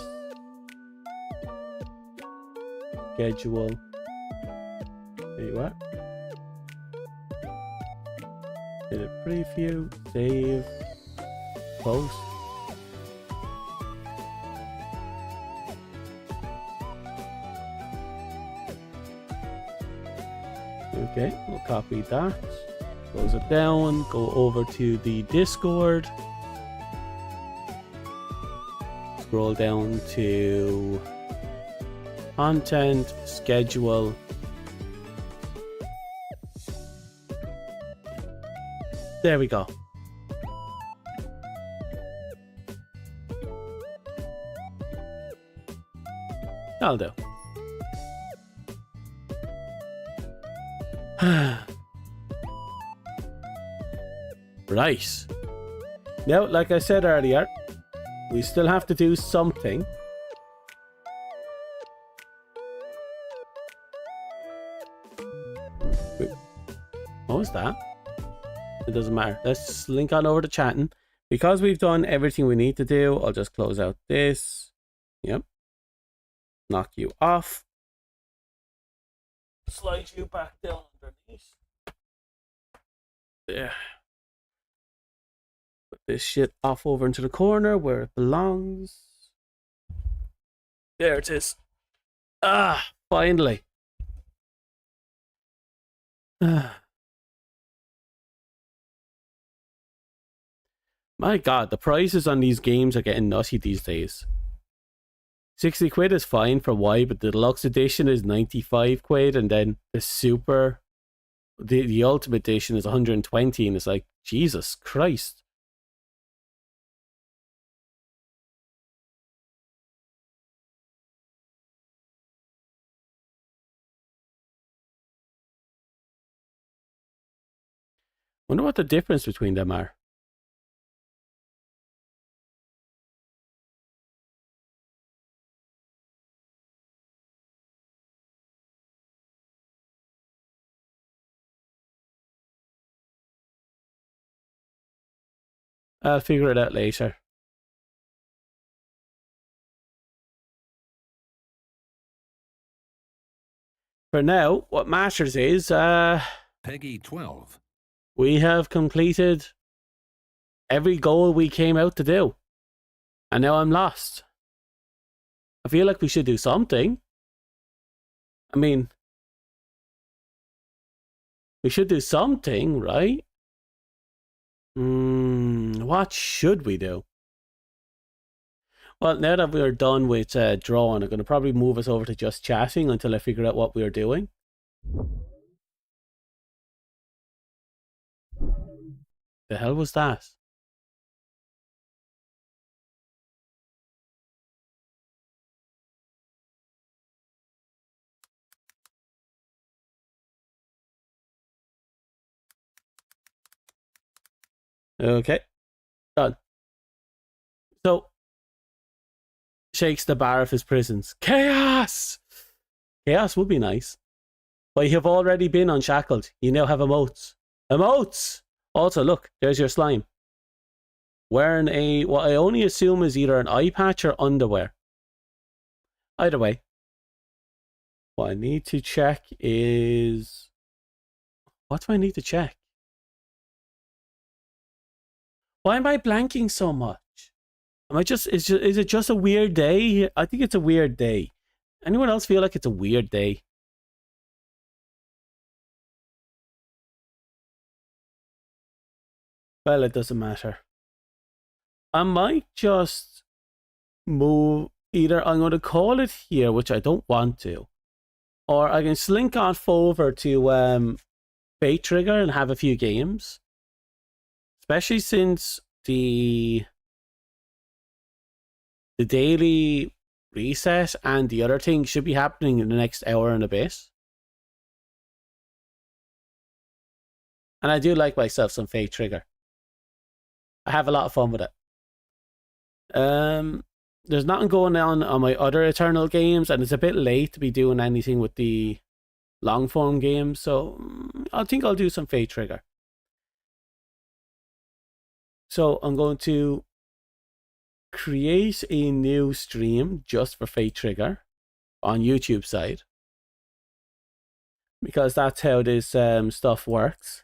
schedule. There you are. Did a preview, save, post. Okay, we'll copy that, close it down, go over to the Discord, scroll down to content, schedule. There we go. That'll do. Right. Now, like I said earlier, we still have to do something. Wait, what was that? It doesn't matter. Let's just link on over to chatting. Because we've done everything we need to do, I'll just close out this. Yep. Knock you off. Slide you back down underneath. There. Put this shit off over into the corner where it belongs. There it is. Ah, finally. My god, the prices on these games are getting nutty these days. 60 quid is fine for Y, but the deluxe edition is 95 quid, and then the ultimate edition is 120, and it's like, Jesus Christ. Wonder what the difference between them are. I'll figure it out later. For now, what matters is Peggy 12. We have completed every goal we came out to do. And now I'm lost. I feel like we should do something. I mean, we should do something, right? What should we do? Well, now that we're done with drawing, I'm going to probably move us over to just chatting until I figure out what we're doing. The hell was that? Okay, done. So, shakes the bar of his prisons. Chaos! Chaos would be nice. But you have already been unshackled. You now have emotes. Emotes! Also, look, there's your slime. Wearing what I only assume is either an eye patch or underwear. Either way. What I need to check is... What do I need to check? Why am I blanking so much? Am I just... Is it just a weird day? I think it's a weird day. Anyone else feel like it's a weird day? Well, it doesn't matter. I might just move... Either I'm going to call it here, which I don't want to. Or I can slink off over to Fate Trigger and have a few games. Especially since the the daily reset and the other thing should be happening in the next hour and a bit. And I do like myself some fake trigger. I have a lot of fun with it. There's nothing going on my other Eternal games, and it's a bit late to be doing anything with the long form games, so I think I'll do some fake trigger. So I'm going to create a new stream just for fake trigger on YouTube side, because that's how this stuff works.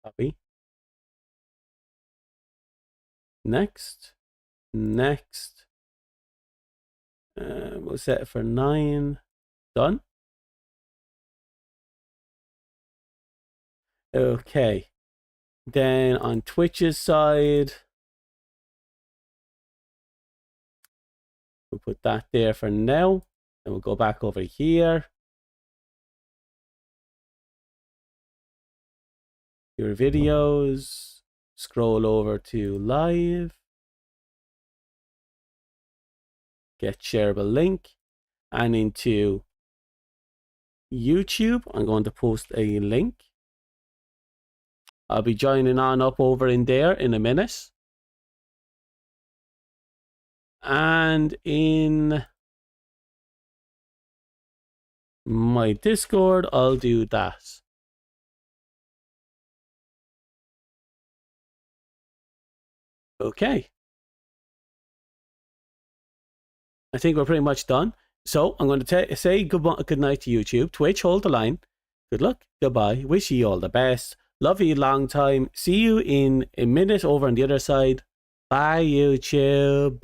Copy. Next. We'll set it for 9. Done. Okay. Then on Twitch's side, we'll put that there for now. And we'll go back over here. Your videos. Scroll over to live. Get shareable link. And into YouTube, I'm going to post a link. I'll be joining on up over in there in a minute. And in my Discord, I'll do that. Okay. I think we're pretty much done. So I'm going to say good night to YouTube. Twitch, hold the line. Good luck. Goodbye. Wish you all the best. Love you long time. See you in a minute over on the other side. Bye, YouTube.